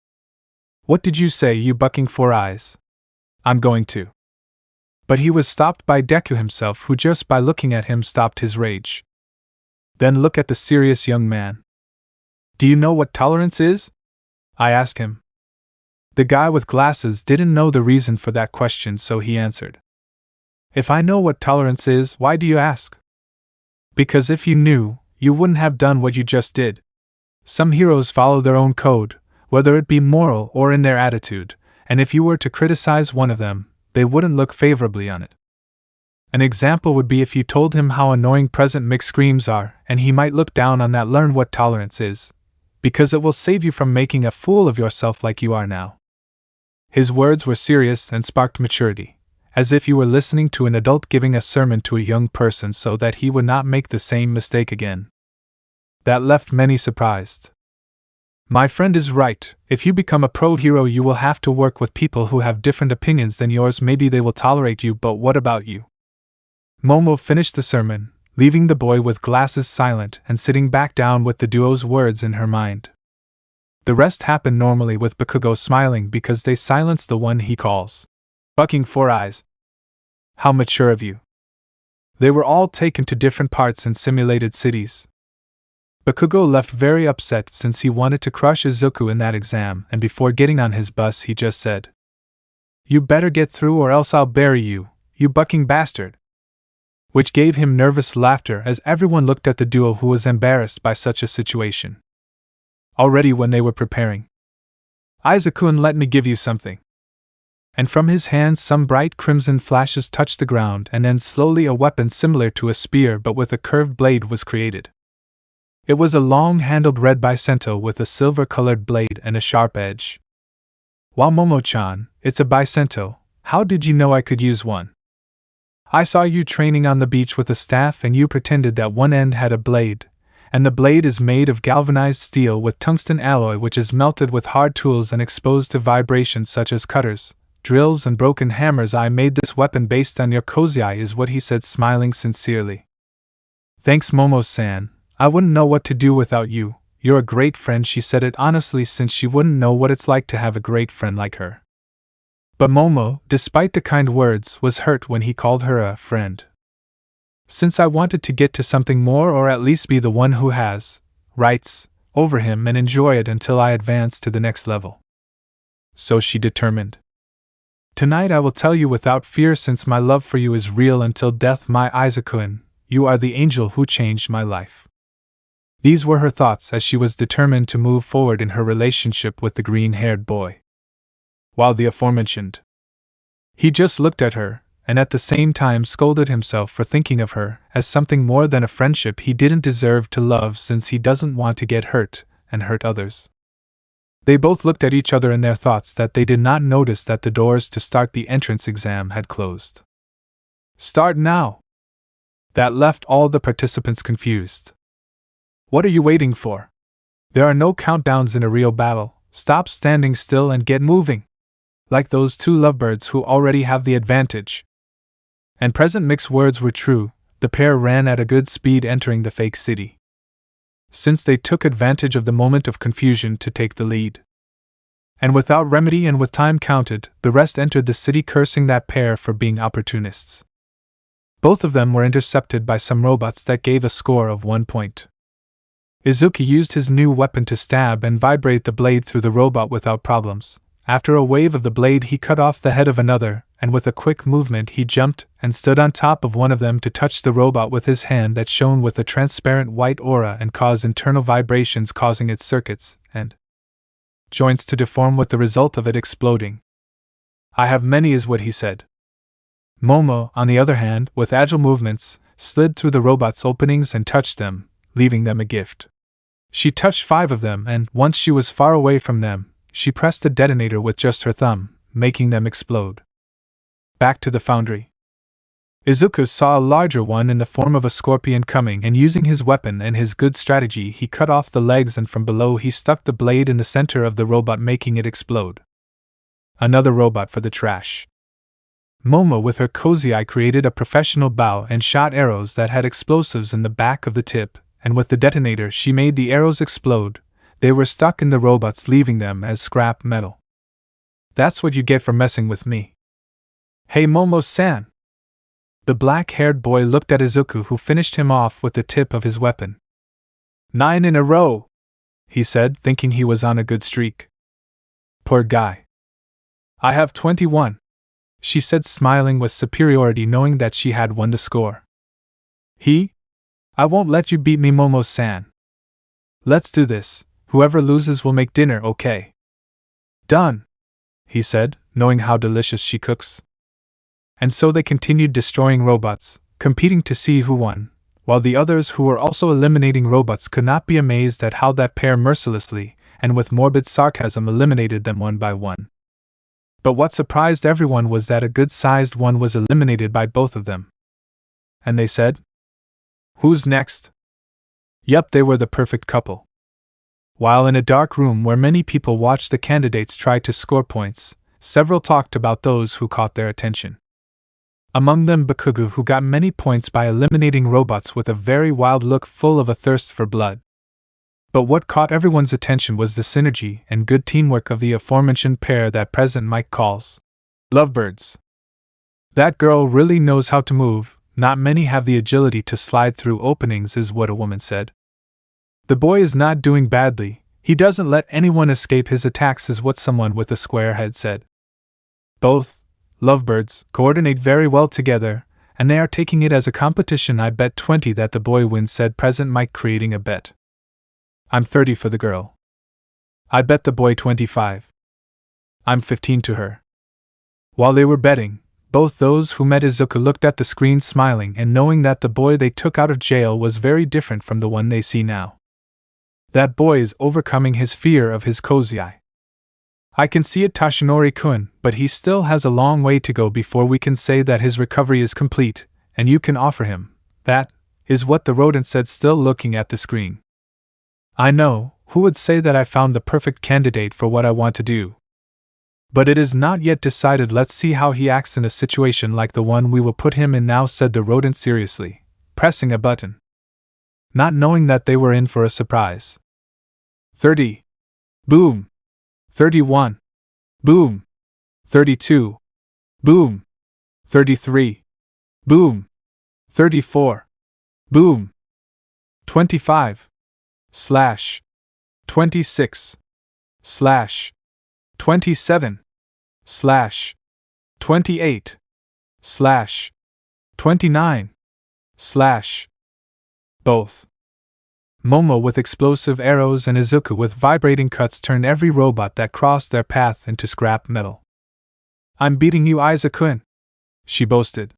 What did you say, you bucking 4 eyes? I'm going to. But he was stopped by Deku himself, who just by looking at him stopped his rage. Then look at the serious young man. Do you know what tolerance is? I asked him. The guy with glasses didn't know the reason for that question, so he answered. If I know what tolerance is, why do you ask? Because if you knew, you wouldn't have done what you just did. Some heroes follow their own code, whether it be moral or in their attitude, and if you were to criticize one of them, they wouldn't look favorably on it. An example would be if you told him how annoying present mixed screams are, and he might look down on that. Learn what tolerance is, because it will save you from making a fool of yourself like you are now. His words were serious and sparked maturity, as if you were listening to an adult giving a sermon to a young person so that he would not make the same mistake again. That left many surprised. My friend is right. If you become a pro hero, you will have to work with people who have different opinions than yours. Maybe they will tolerate you, but what about you? Momo finished the sermon, leaving the boy with glasses silent and sitting back down with the duo's words in her mind. The rest happened normally, with Bakugo smiling because they silenced the one he calls bucking 4 eyes. How mature of you. They were all taken to different parts in simulated cities. Bakugo left very upset since he wanted to crush Izuku in that exam, and before getting on his bus he just said, "You better get through or else I'll bury you, you bucking bastard." Which gave him nervous laughter as everyone looked at the duo, who was embarrassed by such a situation. Already when they were preparing, "Izuku, let me give you something." And from his hands some bright crimson flashes touched the ground, and then slowly a weapon similar to a spear but with a curved blade was created. It was a long-handled red Bicento with a silver-colored blade and a sharp edge. Wow, Momo-chan, it's a Bicento. How did you know I could use one? I saw you training on the beach with a staff and you pretended that one end had a blade, and the blade is made of galvanized steel with tungsten alloy which is melted with hard tools and exposed to vibrations such as cutters, drills and broken hammers. I made this weapon based on your kozai, is what he said, smiling sincerely. Thanks, Momo-san. I wouldn't know what to do without you. You're a great friend. She said it honestly, since she wouldn't know what it's like to have a great friend like her. But Momo, despite the kind words, was hurt when he called her a friend. Since I wanted to get to something more, or at least be the one who has rights over him and enjoy it until I advance to the next level. So she determined. Tonight I will tell you without fear, since my love for you is real until death. My Izuku, you are the angel who changed my life. These were her thoughts as she was determined to move forward in her relationship with the green-haired boy. While the aforementioned, he just looked at her, and at the same time scolded himself for thinking of her as something more than a friendship he didn't deserve to love since he doesn't want to get hurt and hurt others. They both looked at each other in their thoughts that they did not notice that the doors to start the entrance exam had closed. Start now! That left all the participants confused. What are you waiting for? There are no countdowns in a real battle. Stop standing still and get moving. Like those two lovebirds who already have the advantage. And present mixed words were true, the pair ran at a good speed entering the fake city. Since they took advantage of the moment of confusion to take the lead. And without remedy and with time counted, the rest entered the city cursing that pair for being opportunists. Both of them were intercepted by some robots that gave a score of 1 point. Izuku used his new weapon to stab and vibrate the blade through the robot without problems. After a wave of the blade he cut off the head of another, and with a quick movement he jumped and stood on top of one of them to touch the robot with his hand that shone with a transparent white aura and caused internal vibrations causing its circuits and joints to deform with the result of it exploding. I have many is what he said. Momo, on the other hand, with agile movements, slid through the robot's openings and touched them, leaving them a gift. She touched 5 of them and, once she was far away from them, she pressed the detonator with just her thumb, making them explode. Back to the foundry. Izuku saw a larger one in the form of a scorpion coming, and using his weapon and his good strategy he cut off the legs and from below he stuck the blade in the center of the robot making it explode. Another robot for the trash. Momo with her cozy eye created a professional bow and shot arrows that had explosives in the back of the tip, and with the detonator she made the arrows explode. They were stuck in the robots, leaving them as scrap metal. That's what you get for messing with me. Hey Momo-san! The black-haired boy looked at Izuku, who finished him off with the tip of his weapon. 9 in a row, he said, thinking he was on a good streak. Poor guy. I have 21, she said, smiling with superiority, knowing that she had won the score. I won't let you beat me, Momo-san. Let's do this. Whoever loses will make dinner, okay? Done, he said, knowing how delicious she cooks. And so they continued destroying robots, competing to see who won, while the others who were also eliminating robots could not be amazed at how that pair mercilessly, and with morbid sarcasm, eliminated them one by one. But what surprised everyone was that a good-sized one was eliminated by both of them. And they said, "Who's next?" Yup, they were the perfect couple. While in a dark room where many people watched the candidates try to score points, several talked about those who caught their attention. Among them Bakugo, who got many points by eliminating robots with a very wild look full of a thirst for blood. But what caught everyone's attention was the synergy and good teamwork of the aforementioned pair that President Mike calls lovebirds. That girl really knows how to move, not many have the agility to slide through openings, is what a woman said. The boy is not doing badly, he doesn't let anyone escape his attacks, is what someone with a square head said. Both lovebirds coordinate very well together, and they are taking it as a competition. I bet 20 that the boy wins, said President Mike, creating a bet. I'm 30 for the girl. I bet the boy 25. I'm 15 to her. While they were betting, both those who met Izuku looked at the screen smiling and knowing that the boy they took out of jail was very different from the one they see now. That boy is overcoming his fear of his cozy eye. I can see it, Tashinori-kun, but he still has a long way to go before we can say that his recovery is complete, and you can offer him that, is what the rodent said, still looking at the screen. I know, who would say that I found the perfect candidate for what I want to do? But it is not yet decided. Let's see how he acts in a situation like the one we will put him in now, said the rodent seriously, pressing a button. Not knowing that they were in for a surprise. 30. Boom. 31. Boom. 32. Boom. 33. Boom. 34. Boom. 25. Slash. 26. Slash. 27. Slash. 28. Slash. 29. Slash. Both. Momo with explosive arrows and Izuku with vibrating cuts turned every robot that crossed their path into scrap metal. I'm beating you, Izuku-kun, she boasted.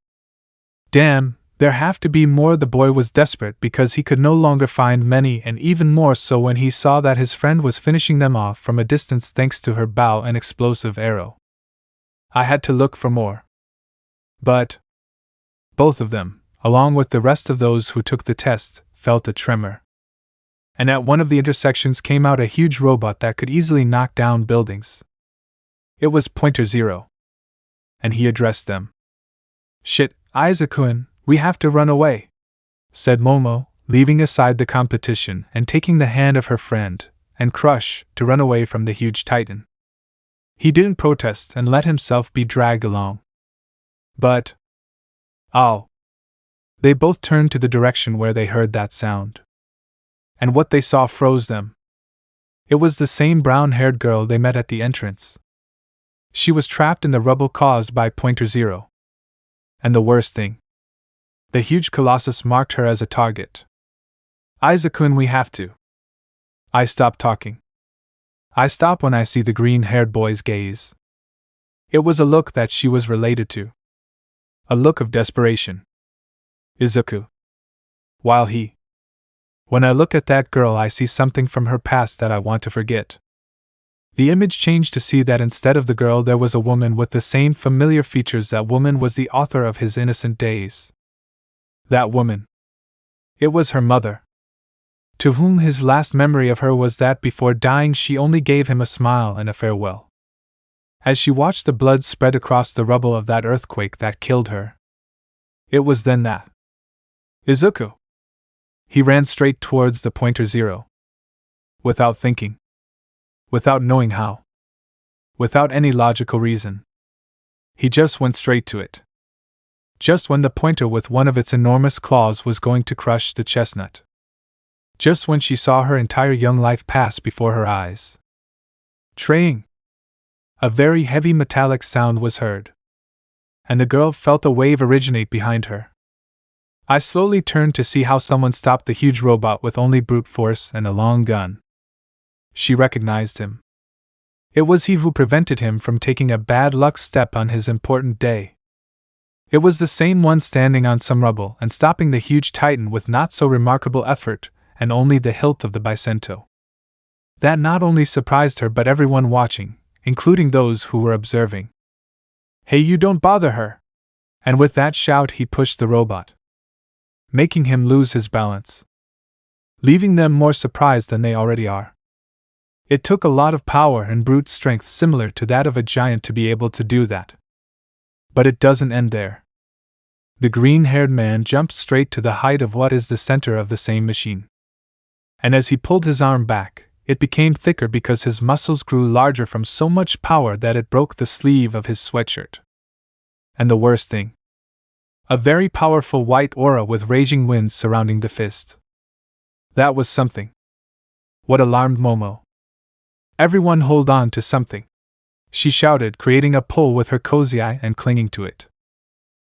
Damn, there have to be more. The boy was desperate because he could no longer find many, and even more so when he saw that his friend was finishing them off from a distance thanks to her bow and explosive arrow. I had to look for more. But both of them, along with the rest of those who took the test, felt a tremor. And at one of the intersections came out a huge robot that could easily knock down buildings. It was Pointer Zero. And he addressed them. Shit, Izuku, we have to run away, said Momo, leaving aside the competition and taking the hand of her friend, and Crush, to run away from the huge titan. He didn't protest and let himself be dragged along. But ow! They both turned to the direction where they heard that sound. And what they saw froze them. It was the same brown-haired girl they met at the entrance. She was trapped in the rubble caused by Pointer Zero. And the worst thing, the huge colossus marked her as a target. Izuku, we have to. I stop talking. I stop when I see the green-haired boy's gaze. It was a look that she was related to. A look of desperation. Izuku. While he. When I look at that girl, I see something from her past that I want to forget. The image changed to see that instead of the girl there was a woman with the same familiar features. That woman was the author of his innocent days. That woman. It was her mother. To whom his last memory of her was that before dying she only gave him a smile and a farewell. As she watched the blood spread across the rubble of that earthquake that killed her. It was then that Izuku. He ran straight towards the Pointer Zero. Without thinking. Without knowing how. Without any logical reason. He just went straight to it. Just when the pointer with one of its enormous claws was going to crush the chestnut. Just when she saw her entire young life pass before her eyes. Traying. A very heavy metallic sound was heard. And the girl felt a wave originate behind her. I slowly turned to see how someone stopped the huge robot with only brute force and a long gun. She recognized him. It was he who prevented him from taking a bad luck step on his important day. It was the same one standing on some rubble and stopping the huge titan with not so remarkable effort, and only the hilt of the Bicento. That not only surprised her but everyone watching, including those who were observing. Hey, you don't bother her! And with that shout he pushed the robot, making him lose his balance, leaving them more surprised than they already are. It took a lot of power and brute strength similar to that of a giant to be able to do that. But it doesn't end there. The green-haired man jumped straight to the height of what is the center of the same machine. And as he pulled his arm back, it became thicker because his muscles grew larger from so much power that it broke the sleeve of his sweatshirt. And the worst thing, a very powerful white aura with raging winds surrounding the fist. That was something. What alarmed Momo. Everyone hold on to something, she shouted, creating a pull with her cozy eye and clinging to it.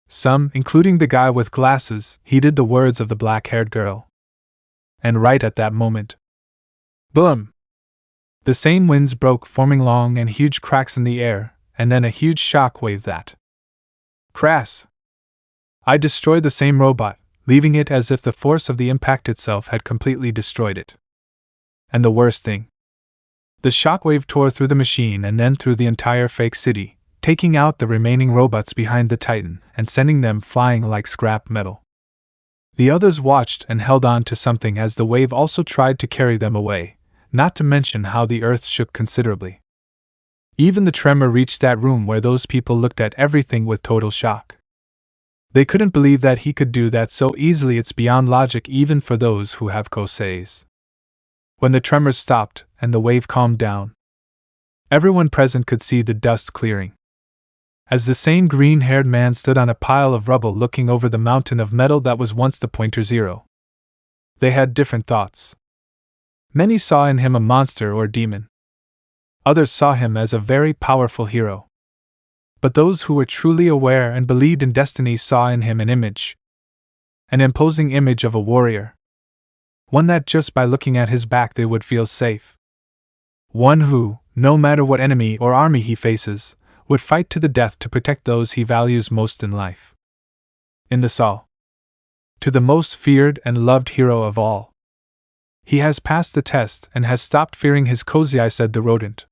Some, including the guy with glasses, heeded the words of the black-haired girl. And right at that moment, boom! The same winds broke, forming long and huge cracks in the air, and then a huge shock wave that crash! I destroyed the same robot, leaving it as if the force of the impact itself had completely destroyed it. And the worst thing, the shockwave tore through the machine and then through the entire fake city, taking out the remaining robots behind the Titan and sending them flying like scrap metal. The others watched and held on to something as the wave also tried to carry them away, not to mention how the earth shook considerably. Even the tremor reached that room where those people looked at everything with total shock. They couldn't believe that he could do that so easily. It's beyond logic even for those who have koseis. When the tremors stopped and the wave calmed down, everyone present could see the dust clearing. As the same green-haired man stood on a pile of rubble looking over the mountain of metal that was once the Pointer Zero. They had different thoughts. Many saw in him a monster or demon. Others saw him as a very powerful hero. But those who were truly aware and believed in destiny saw in him an image. An imposing image of a warrior. One that just by looking at his back they would feel safe. One who, no matter what enemy or army he faces, would fight to the death to protect those he values most in life. In the Saw. To the most feared and loved hero of all. He has passed the test and has stopped fearing his Kozai, said the rodent.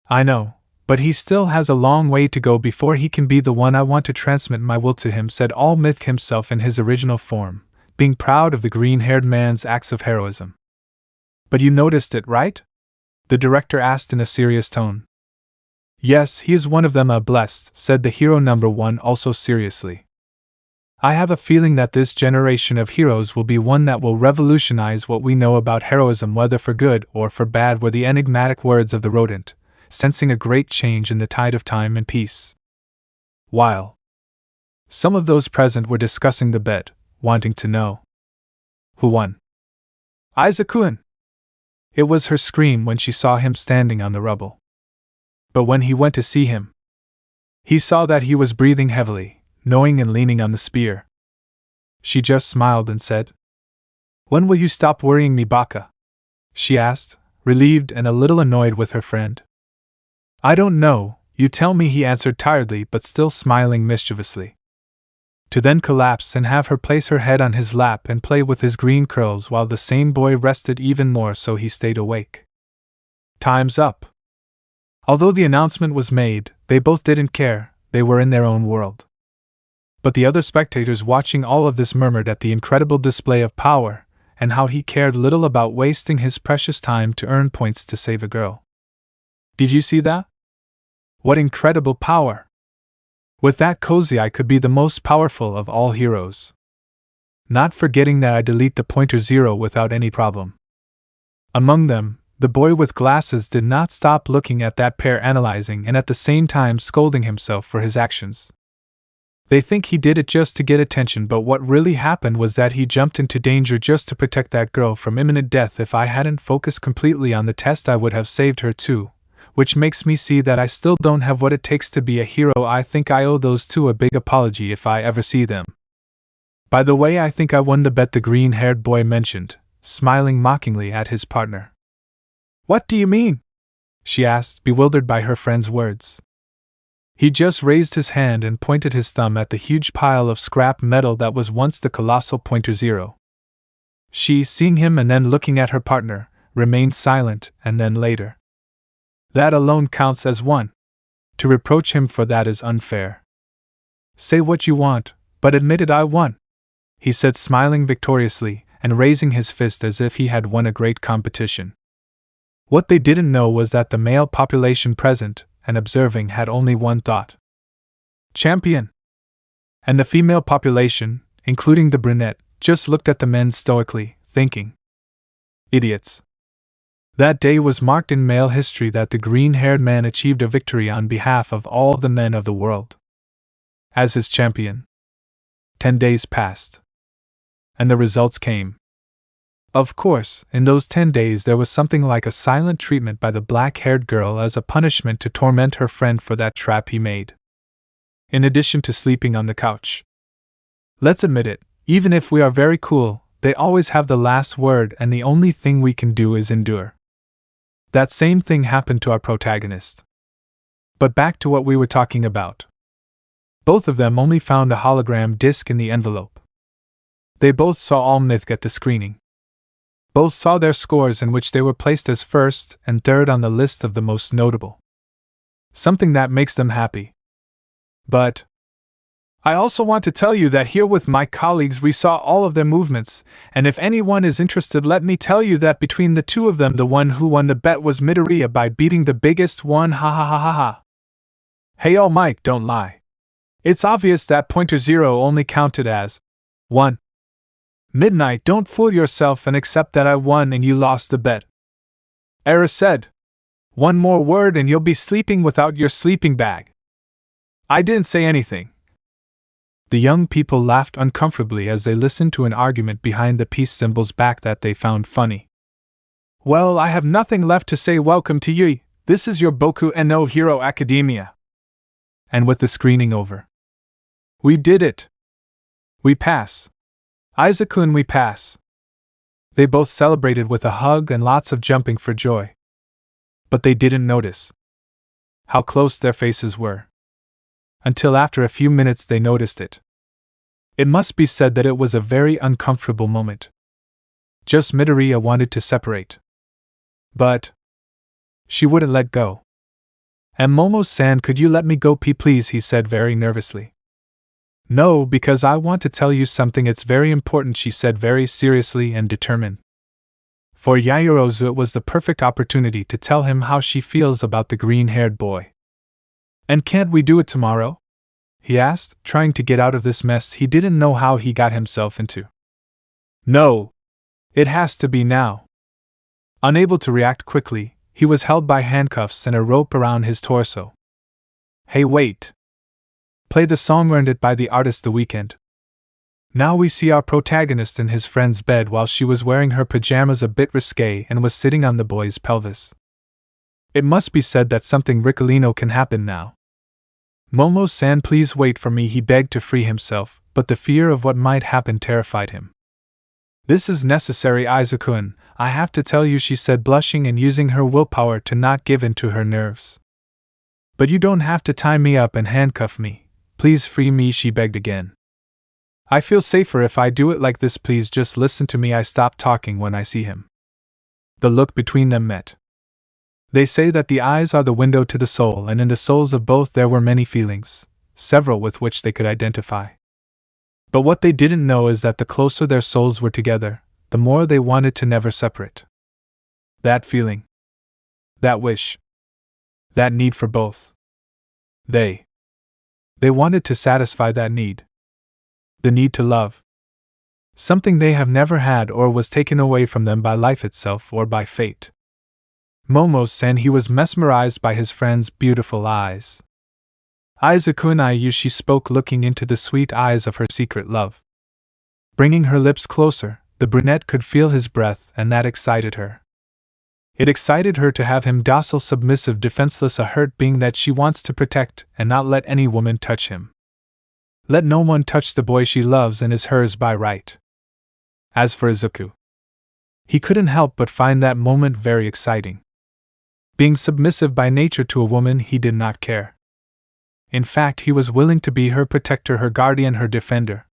I know, but he still has a long way to go before he can be the one I want to transmit my will to him, said Almight himself in his original form, being proud of the green-haired man's acts of heroism. But you noticed it, right? The director asked in a serious tone. Yes, he is one of them, blessed, said the hero number one also seriously. I have a feeling that this generation of heroes will be one that will revolutionize what we know about heroism, whether for good or for bad, were the enigmatic words of the rodent, sensing a great change in the tide of time and peace. While some of those present were discussing the bet, wanting to know who won. Izuku! It was her scream when she saw him standing on the rubble. But when he went to see him, he saw that he was breathing heavily, knowing and leaning on the spear. She just smiled and said, When will you stop worrying me, Baka? She asked, relieved and a little annoyed with her friend. I don't know, you tell me, he answered tiredly but still smiling mischievously. To then collapse and have her place her head on his lap and play with his green curls while the same boy rested even more, so he stayed awake. Time's up. Although the announcement was made, they both didn't care, they were in their own world. But the other spectators watching all of this murmured at the incredible display of power, and how he cared little about wasting his precious time to earn points to save a girl. Did you see that? What incredible power! With that Kozai could be the most powerful of all heroes. Not forgetting that I delete the pointer 0 without any problem. Among them, the boy with glasses did not stop looking at that pair, analyzing and at the same time scolding himself for his actions. They think he did it just to get attention, but what really happened was that he jumped into danger just to protect that girl from imminent death. If I hadn't focused completely on the test, I would have saved her too, which makes me see that I still don't have what it takes to be a hero. I think I owe those two a big apology if I ever see them. By the way, I think I won the bet, the green-haired boy mentioned, smiling mockingly at his partner. What do you mean? She asked, bewildered by her friend's words. He just raised his hand and pointed his thumb at the huge pile of scrap metal that was once the colossal pointer 0. She, seeing him and then looking at her partner, remained silent, and then later. That alone counts as one. To reproach him for that is unfair. Say what you want, but admit it, I won, he said, smiling victoriously and raising his fist as if he had won a great competition. What they didn't know was that the male population present and observing had only one thought: champion! And the female population, including the brunette, just looked at the men stoically, thinking, idiots. That day was marked in male history that the green-haired man achieved a victory on behalf of all the men of the world. As his champion. 10 days passed. And the results came. Of course, in those 10 days there was something like a silent treatment by the black-haired girl as a punishment to torment her friend for that trap he made. In addition to sleeping on the couch. Let's admit it, even if we are very cool, they always have the last word, and the only thing we can do is endure. That same thing happened to our protagonist. But back to what we were talking about. Both of them only found a hologram disc in the envelope. They both saw Almight at the screening. Both saw their scores, in which they were placed as first and third on the list of the most notable. Something that makes them happy. But I also want to tell you that here with my colleagues we saw all of their movements, and if anyone is interested, let me tell you that between the two of them the one who won the bet was Midoriya by beating the biggest one. Ha ha ha ha ha. Hey Almight, don't lie. It's obvious that pointer 0 only counted as 1. Midnight, don't fool yourself and accept that I won and you lost the bet. Era said, one more word and you'll be sleeping without your sleeping bag. I didn't say anything. The young people laughed uncomfortably as they listened to an argument behind the peace symbol's back that they found funny. Well, I have nothing left to say. Welcome to you. This is your Boku no Hero Academia. And with the screening over. We did it. We pass. Izuku and we pass. They both celebrated with a hug and lots of jumping for joy. But they didn't notice How close their faces were. Until after a few minutes they noticed it. It must be said that it was a very uncomfortable moment. Just Midoriya wanted to separate. But she wouldn't let go. And Momo-san, could you let me go please, he said very nervously. No, because I want to tell you something, it's very important, she said very seriously and determined. For Yaoyorozu it was the perfect opportunity to tell him how she feels about the green-haired boy. And can't we do it tomorrow? He asked, trying to get out of this mess he didn't know how he got himself into. No. It has to be now. Unable to react quickly, he was held by handcuffs and a rope around his torso. Hey, wait. Play the song Earned It by the artist The Weeknd. Now we see our protagonist in his friend's bed while she was wearing her pajamas, a bit risque, and was sitting on the boy's pelvis. It must be said that something Riccolino can happen now. Momo-san, please wait for me, he begged to free himself, but the fear of what might happen terrified him. This is necessary, Izuku-kun, I have to tell you, she said, blushing and using her willpower to not give in to her nerves. But you don't have to tie me up and handcuff me. Please free me, she begged again. I feel safer if I do it like this, please just listen to me. I stop talking when I see him. The look between them met. They say that the eyes are the window to the soul, and in the souls of both there were many feelings, several with which they could identify. But what they didn't know is that the closer their souls were together, the more they wanted to never separate. That feeling. That wish. That need for both. They wanted to satisfy that need. The need to love. Something they have never had or was taken away from them by life itself or by fate. Momo-san, he was mesmerized by his friend's beautiful eyes. Izuku-kun, she spoke, looking into the sweet eyes of her secret love. Bringing her lips closer, the brunette could feel his breath, and that excited her. It excited her to have him docile, submissive, defenseless, a hurt being that she wants to protect and not let any woman touch him. Let no one touch the boy she loves and is hers by right. As for Izuku, he couldn't help but find that moment very exciting. Being submissive by nature to a woman, he did not care. In fact, he was willing to be her protector, her guardian, her defender.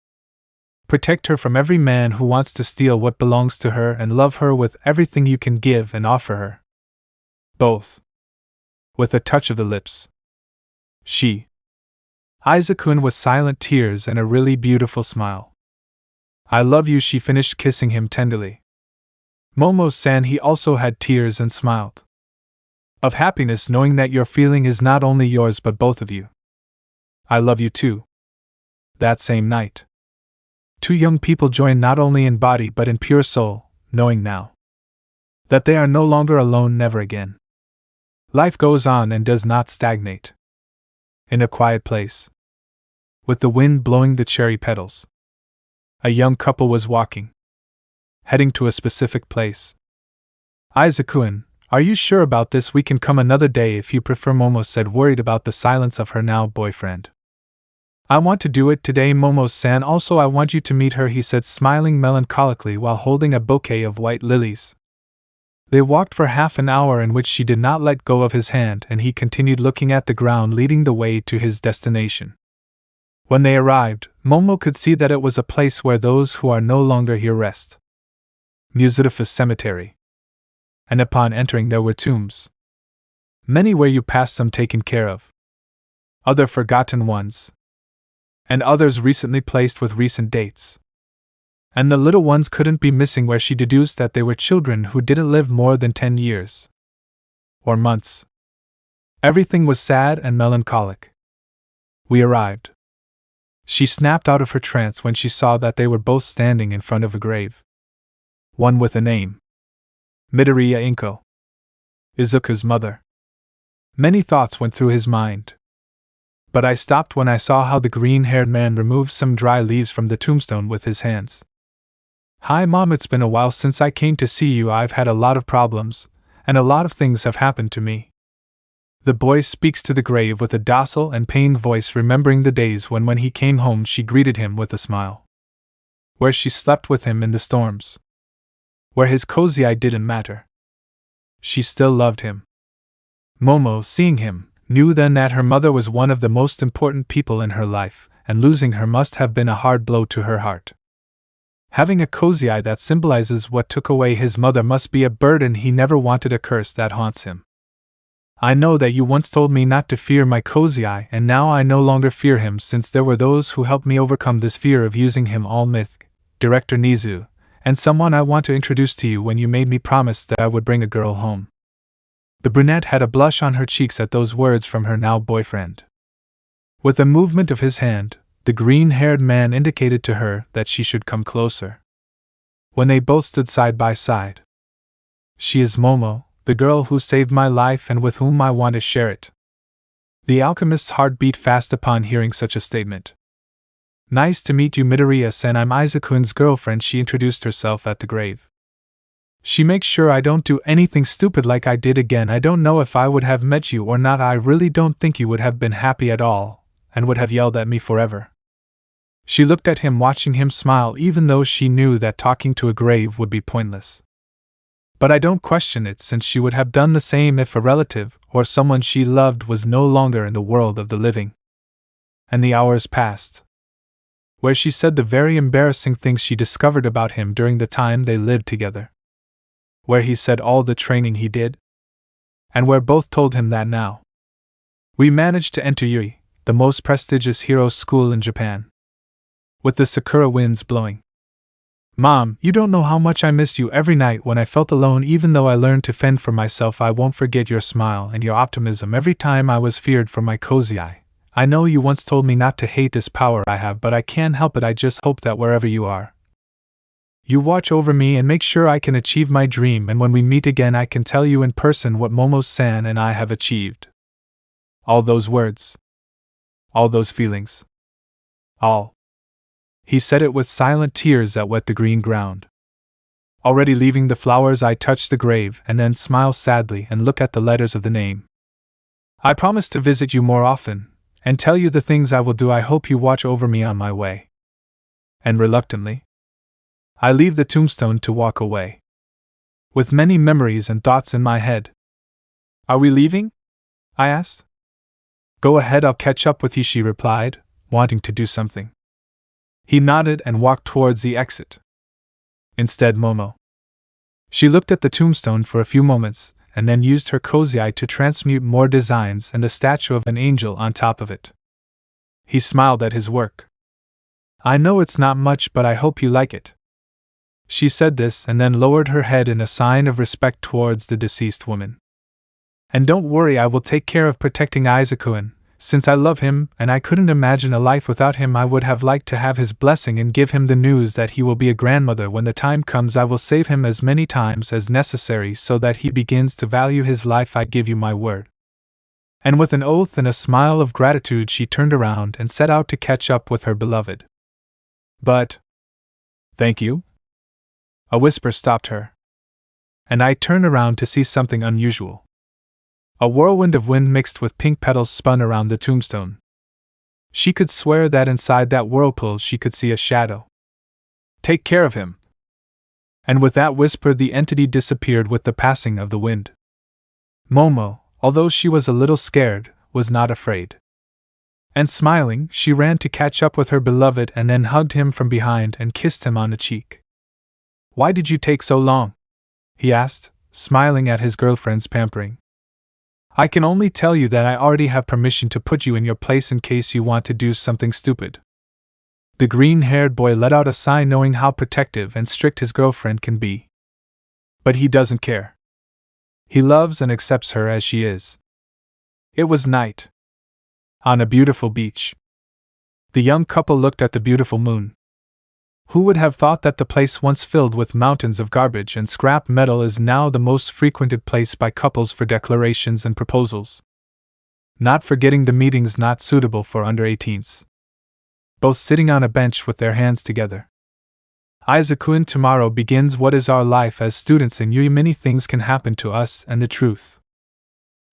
Protect her from every man who wants to steal what belongs to her, and love her with everything you can give and offer her. Both. With a touch of the lips. Izuku-kun was silent, tears and a really beautiful smile. I love you, she finished, kissing him tenderly. Momo-san, he also had tears and smiled. Of happiness, knowing that your feeling is not only yours but both of you. I love you too. That same night. Two young people joined not only in body but in pure soul, knowing now that they are no longer alone, never again. Life goes on and does not stagnate. In a quiet place, with the wind blowing the cherry petals, a young couple was walking, heading to a specific place. Izuku-kun, are you sure about this? We can come another day if you prefer, Momo said, worried about the silence of her now boyfriend. I want to do it today, Momo-san. Also, I want you to meet her, he said, smiling melancholically while holding a bouquet of white lilies. They walked for half an hour in which she did not let go of his hand, and he continued looking at the ground, leading the way to his destination. When they arrived, Momo could see that it was a place where those who are no longer here rest. Mistreated Cemetery. And upon entering there were tombs. Many where you passed, some taken care of. Other forgotten ones. And others recently placed with recent dates. And the little ones couldn't be missing, where she deduced that they were children who didn't live more than 10 years. Or months. Everything was sad and melancholic. We arrived. She snapped out of her trance when she saw that they were both standing in front of a grave. One with a name. Midoriya Inko. Izuku's mother. Many thoughts went through his mind. But I stopped when I saw how the green-haired man removed some dry leaves from the tombstone with his hands. Hi Mom, it's been a while since I came to see you. I've had a lot of problems, and a lot of things have happened to me. The boy speaks to the grave with a docile and pained voice, remembering the days when he came home she greeted him with a smile. Where she slept with him in the storms. Where his cozy eye didn't matter. She still loved him. Momo, seeing him, knew then that her mother was one of the most important people in her life, and losing her must have been a hard blow to her heart. Having a cozy eye that symbolizes what took away his mother must be a burden he never wanted, a curse that haunts him. I know that you once told me not to fear my cozy eye, and now I no longer fear him, since there were those who helped me overcome this fear of using him. All myth, Director Nizu, and someone I want to introduce to you when you made me promise that I would bring a girl home. The brunette had a blush on her cheeks at those words from her now boyfriend. With a movement of his hand, the green-haired man indicated to her that she should come closer. When they both stood side by side. She is Momo, the girl who saved my life and with whom I want to share it. The alchemist's heart beat fast upon hearing such a statement. Nice to meet you, Midoriya-san. I'm Izuku's girlfriend, she introduced herself at the grave. She makes sure I don't do anything stupid like I did again. I don't know if I would have met you or not. I really don't think you would have been happy at all, and would have yelled at me forever. She looked at him, watching him smile, even though she knew that talking to a grave would be pointless. But I don't question it, since she would have done the same if a relative, or someone she loved, was no longer in the world of the living. And the hours passed, where she said the very embarrassing things she discovered about him during the time they lived together. Where he said all the training he did, and where both told him that now we managed to enter Yui, the most prestigious hero school in Japan, with the sakura winds blowing. Mom, you don't know how much I missed you. Every night when I felt alone, even though I learned to fend for myself, I won't forget your smile and your optimism every time I was feared for my cozy eye. I know you once told me not to hate this power I have, but I can't help it. I just hope that wherever you are, you watch over me and make sure I can achieve my dream, and when we meet again I can tell you in person what Momo-san and I have achieved. All those words. All those feelings. All. He said it with silent tears that wet the green ground. Already leaving the flowers, I touch the grave and then smile sadly and look at the letters of the name. I promise to visit you more often, and tell you the things I will do. I hope you watch over me on my way. And reluctantly, I leave the tombstone to walk away, with many memories and thoughts in my head. Are we leaving? I asked. Go ahead, I'll catch up with you, she replied, wanting to do something. He nodded and walked towards the exit. Instead, Momo. She looked at the tombstone for a few moments, and then used her cozy eye to transmute more designs and the statue of an angel on top of it. He smiled at his work. I know it's not much, but I hope you like it. She said this and then lowered her head in a sign of respect towards the deceased woman. And don't worry, I will take care of protecting Izuku, since I love him and I couldn't imagine a life without him. I would have liked to have his blessing and give him the news that he will be a grandmother when the time comes. I will save him as many times as necessary so that he begins to value his life. I give you my word. And with an oath and a smile of gratitude, she turned around and set out to catch up with her beloved. But, thank you? A whisper stopped her, and I turned around to see something unusual. A whirlwind of wind mixed with pink petals spun around the tombstone. She could swear that inside that whirlpool she could see a shadow. Take care of him. And with that whisper, the entity disappeared with the passing of the wind. Momo, although she was a little scared, was not afraid. And smiling, she ran to catch up with her beloved and then hugged him from behind and kissed him on the cheek. Why did you take so long? He asked, smiling at his girlfriend's pampering. I can only tell you that I already have permission to put you in your place in case you want to do something stupid. The green-haired boy let out a sigh, knowing how protective and strict his girlfriend can be. But he doesn't care. He loves and accepts her as she is. It was night. On a beautiful beach. The young couple looked at the beautiful moon. Who would have thought that the place once filled with mountains of garbage and scrap metal is now the most frequented place by couples for declarations and proposals? Not forgetting the meetings not suitable for under-18s. Both sitting on a bench with their hands together. Izuku, tomorrow begins what is our life as students in Yui. Many things can happen to us, and the truth.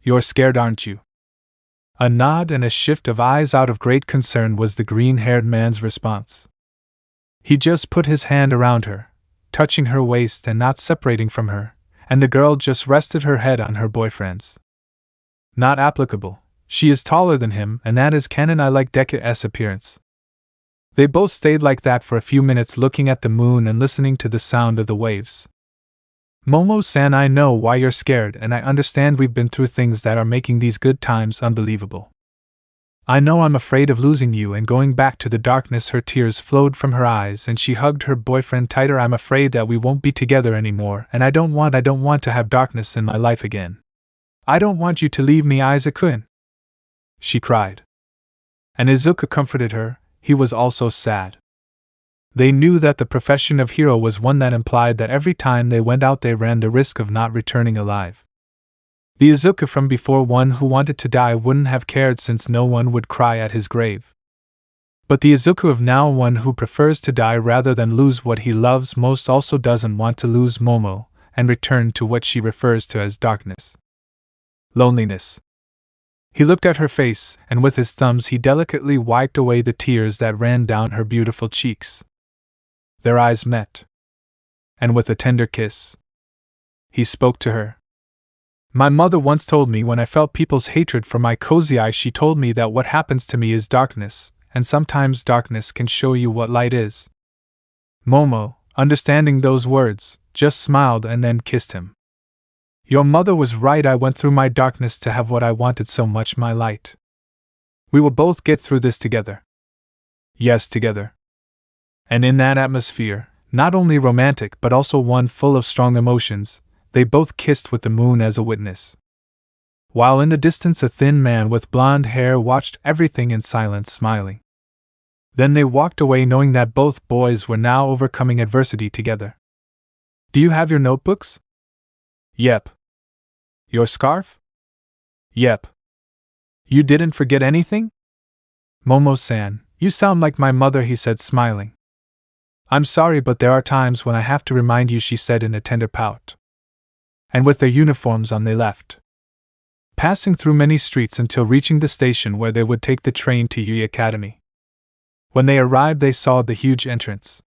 You're scared, aren't you? A nod and a shift of eyes out of great concern was the green-haired man's response. He just put his hand around her, touching her waist and not separating from her, and the girl just rested her head on her boyfriend's. Not applicable, She is taller than him, and that is canon. I like Deku's appearance. They both stayed like that for a few minutes, looking at the moon and listening to the sound of the waves. Momo-san, I know why you're scared, and I understand we've been through things that are making these good times unbelievable. I know I'm afraid of losing you and going back to the darkness. Her tears flowed from her eyes and she hugged her boyfriend tighter. I'm afraid that we won't be together anymore, and I don't want to have darkness in my life again. I don't want you to leave me, Izuku, she cried. And Izuku comforted her. He was also sad. They knew that the profession of hero was one that implied that every time they went out they ran the risk of not returning alive. The Izuku from before, one who wanted to die, wouldn't have cared since no one would cry at his grave. But the Izuku of now, one who prefers to die rather than lose what he loves most, also doesn't want to lose Momo and return to what she refers to as darkness. Loneliness. He looked at her face, and with his thumbs he delicately wiped away the tears that ran down her beautiful cheeks. Their eyes met. And with a tender kiss, he spoke to her. My mother once told me, when I felt people's hatred for my cozy eyes, she told me that what happens to me is darkness, and sometimes darkness can show you what light is. Momo, understanding those words, just smiled and then kissed him. Your mother was right. I went through my darkness to have what I wanted so much, my light. We will both get through this together. Yes, together. And in that atmosphere, not only romantic but also one full of strong emotions, they both kissed with the moon as a witness. While in the distance a thin man with blonde hair watched everything in silence, smiling. Then they walked away, knowing that both boys were now overcoming adversity together. Do you have your notebooks? Yep. Your scarf? Yep. You didn't forget anything? Momo-san, you sound like my mother, he said, smiling. I'm sorry, but there are times when I have to remind you, she said in a tender pout. And with their uniforms on they left, passing through many streets until reaching the station where they would take the train to Yui Academy. When they arrived they saw the huge entrance.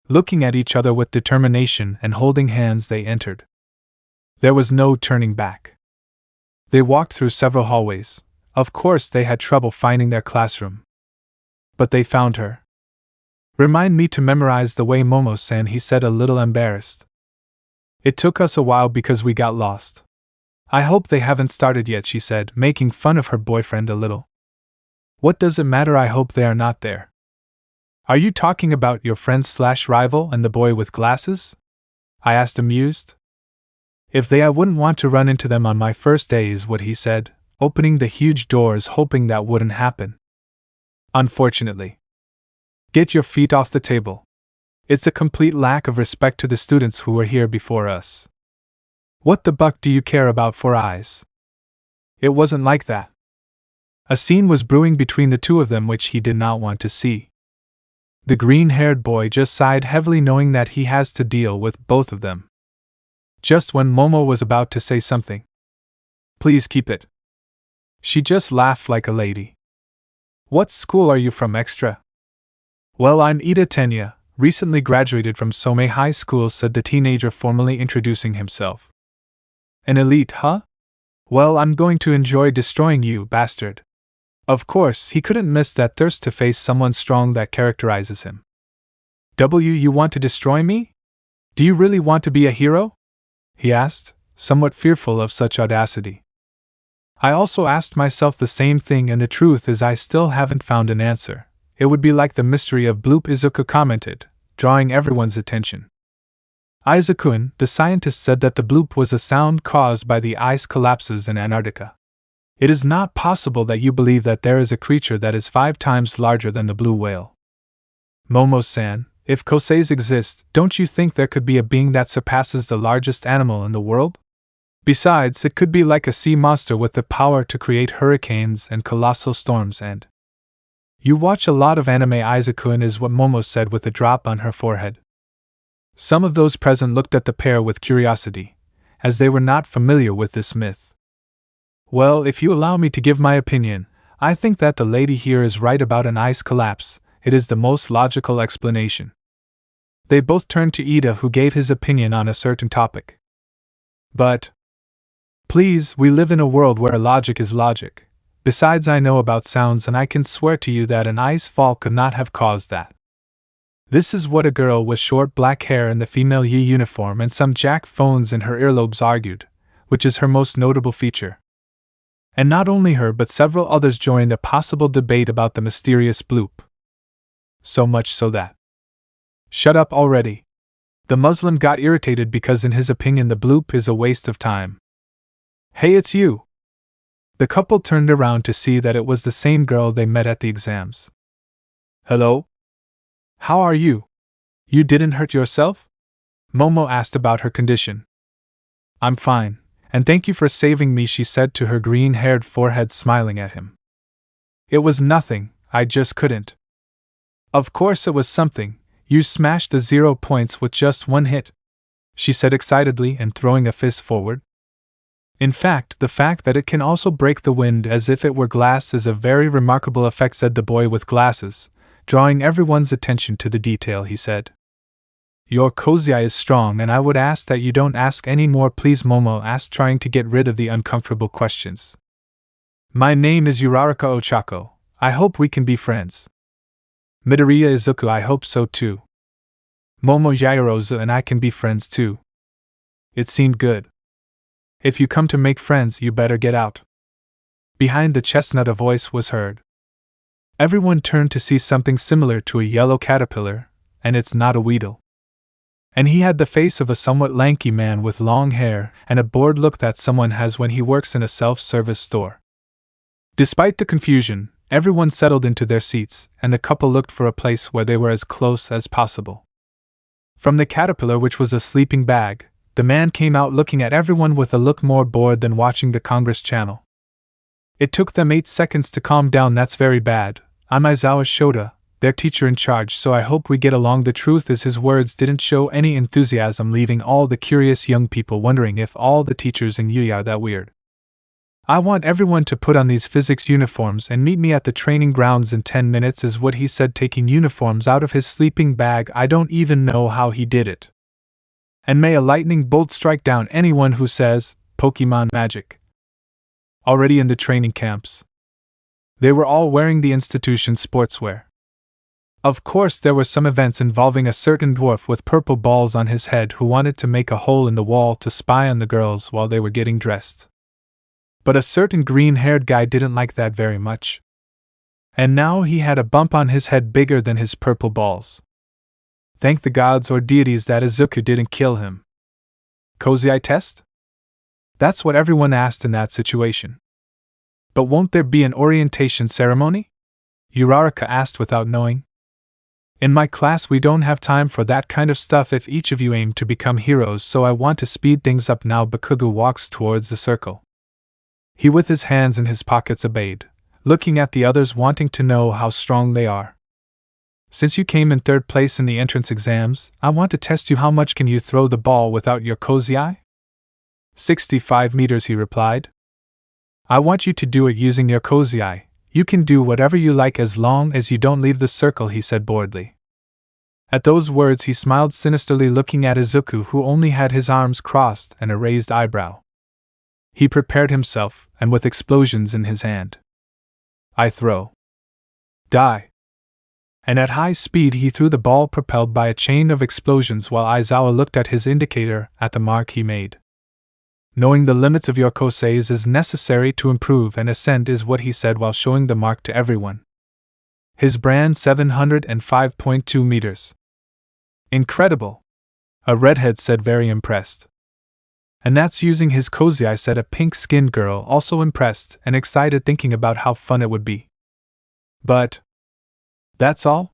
Looking at each other with determination and holding hands they entered. There was no turning back. They walked through several hallways. Of course they had trouble finding their classroom. But they found her. Remind me to memorize the way, Momo-san, he said, a little embarrassed. It took us a while because we got lost. I hope they haven't started yet, she said, making fun of her boyfriend a little. What does it matter? I hope they are not there. Are you talking about your friend/rival and the boy with glasses? I asked, amused. If they, I wouldn't want to run into them on my first day, is what he said, opening the huge doors, hoping that wouldn't happen. Unfortunately. Get your feet off the table. It's a complete lack of respect to the students who were here before us. What the buck do you care about 4 eyes? It wasn't like that. A scene was brewing between the two of them which he did not want to see. The green-haired boy just sighed heavily, knowing that he has to deal with both of them. Just when Momo was about to say something. Please keep it. She just laughed like a lady. What school are you from, extra? Well, I'm Ida Tenya, recently graduated from Somei High School, said the teenager, formally introducing himself. An elite, huh? Well, I'm going to enjoy destroying you, bastard. Of course, he couldn't miss that thirst to face someone strong that characterizes him. You want to destroy me? Do you really want to be a hero? He asked, somewhat fearful of such audacity. I also asked myself the same thing, and the truth is I still haven't found an answer. It would be like the mystery of bloop, Izuku commented, drawing everyone's attention. Izuku, the scientist, said that the bloop was a sound caused by the ice collapses in Antarctica. It is not possible that you believe that there is a creature that is 5 times larger than the blue whale. Momo-san, if koseis exist, don't you think there could be a being that surpasses the largest animal in the world? Besides, it could be like a sea monster with the power to create hurricanes and colossal storms. And you watch a lot of anime, Izuku, is what Momo said with a drop on her forehead. Some of those present looked at the pair with curiosity, as they were not familiar with this myth. Well, if you allow me to give my opinion, I think that the lady here is right about an ice collapse. It is the most logical explanation. They both turned to Ida, who gave his opinion on a certain topic. But please, we live in a world where logic is logic. Besides, I know about sounds and I can swear to you that an ice fall could not have caused that. This is what a girl with short black hair in the female Yi uniform and some jack phones in her earlobes argued, which is her most notable feature. And not only her but several others joined a possible debate about the mysterious bloop. So much so that... Shut up already. The Muslim got irritated because in his opinion the bloop is a waste of time. Hey, it's you! The couple turned around to see that it was the same girl they met at the exams. Hello? How are you? You didn't hurt yourself? Momo asked about her condition. I'm fine, and thank you for saving me, she said to her green-haired forehead, smiling at him. It was nothing, I just couldn't. Of course it was something, you smashed the 0 points with just one hit, she said excitedly and throwing a fist forward. In fact, the fact that it can also break the wind as if it were glass is a very remarkable effect, said the boy with glasses, drawing everyone's attention to the detail. He said, Your kozai is strong and I would ask that you don't ask any more, please, Momo asked, trying to get rid of the uncomfortable questions. My name is Uraraka Ochako. I hope we can be friends. Midoriya Izuku, I hope so too. Momo Yaoyorozu and I can be friends too. It seemed good. If you come to make friends, you better get out. Behind the chestnut a voice was heard. Everyone turned to see something similar to a yellow caterpillar, and it's not a Weedle. And he had the face of a somewhat lanky man with long hair and a bored look that someone has when he works in a self-service store. Despite the confusion, everyone settled into their seats, and the couple looked for a place where they were as close as possible. From the caterpillar, which was a sleeping bag, the man came out looking at everyone with a look more bored than watching the Congress channel. It took them 8 seconds to calm down. That's very bad. I'm Aizawa Shota, their teacher in charge, so I hope we get along. The truth is his words didn't show any enthusiasm, leaving all the curious young people wondering if all the teachers in Yui are that weird. I want everyone to put on these physics uniforms and meet me at the training grounds in 10 minutes is what he said, taking uniforms out of his sleeping bag. I don't even know how he did it. And may a lightning bolt strike down anyone who says, Pokemon magic. Already in the training camps. They were all wearing the institution's sportswear. Of course, there were some events involving a certain dwarf with purple balls on his head who wanted to make a hole in the wall to spy on the girls while they were getting dressed. But a certain green-haired guy didn't like that very much. And now he had a bump on his head bigger than his purple balls. Thank the gods or deities that Izuku didn't kill him. Kozai test? That's what everyone asked in that situation. But won't there be an orientation ceremony? Uraraka asked without knowing. In my class we don't have time for that kind of stuff if each of you aim to become heroes, so I want to speed things up now. Bakugo walks towards the circle. He with his hands in his pockets obeyed, looking at the others wanting to know how strong they are. Since you came in 3rd place in the entrance exams, I want to test you. How much can you throw the ball without your kozai? 65 meters, he replied. I want you to do it using your kozai. You can do whatever you like as long as you don't leave the circle, he said boredly. At those words he smiled sinisterly, looking at Izuku, who only had his arms crossed and a raised eyebrow. He prepared himself, and with explosions in his hand. I throw. Die. And at high speed he threw the ball, propelled by a chain of explosions, while Aizawa looked at his indicator at the mark he made. Knowing the limits of your koseis is necessary to improve and ascend, is what he said while showing the mark to everyone. His brand 705.2 meters. Incredible! A redhead said, very impressed. And that's using his kozai, said a pink-skinned girl, also impressed and excited, thinking about how fun it would be. But that's all?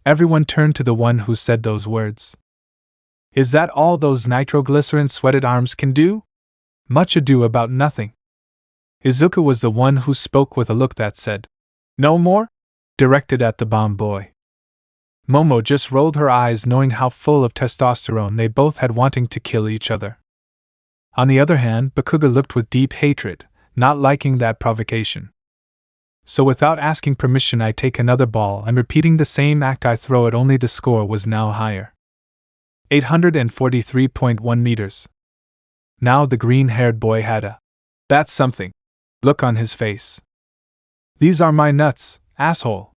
Everyone turned to the one who said those words. Is that all those nitroglycerin-sweated arms can do? Much ado about nothing. Izuku was the one who spoke with a look that said, No more? Directed at the bomb boy. Momo just rolled her eyes, knowing how full of testosterone they both had, wanting to kill each other. On the other hand, Bakugo looked with deep hatred, not liking that provocation. So without asking permission I take another ball, and repeating the same act I throw it, only the score was now higher. 843.1 meters. Now the green-haired boy had a "that's something" look on his face. These are my nuts, asshole,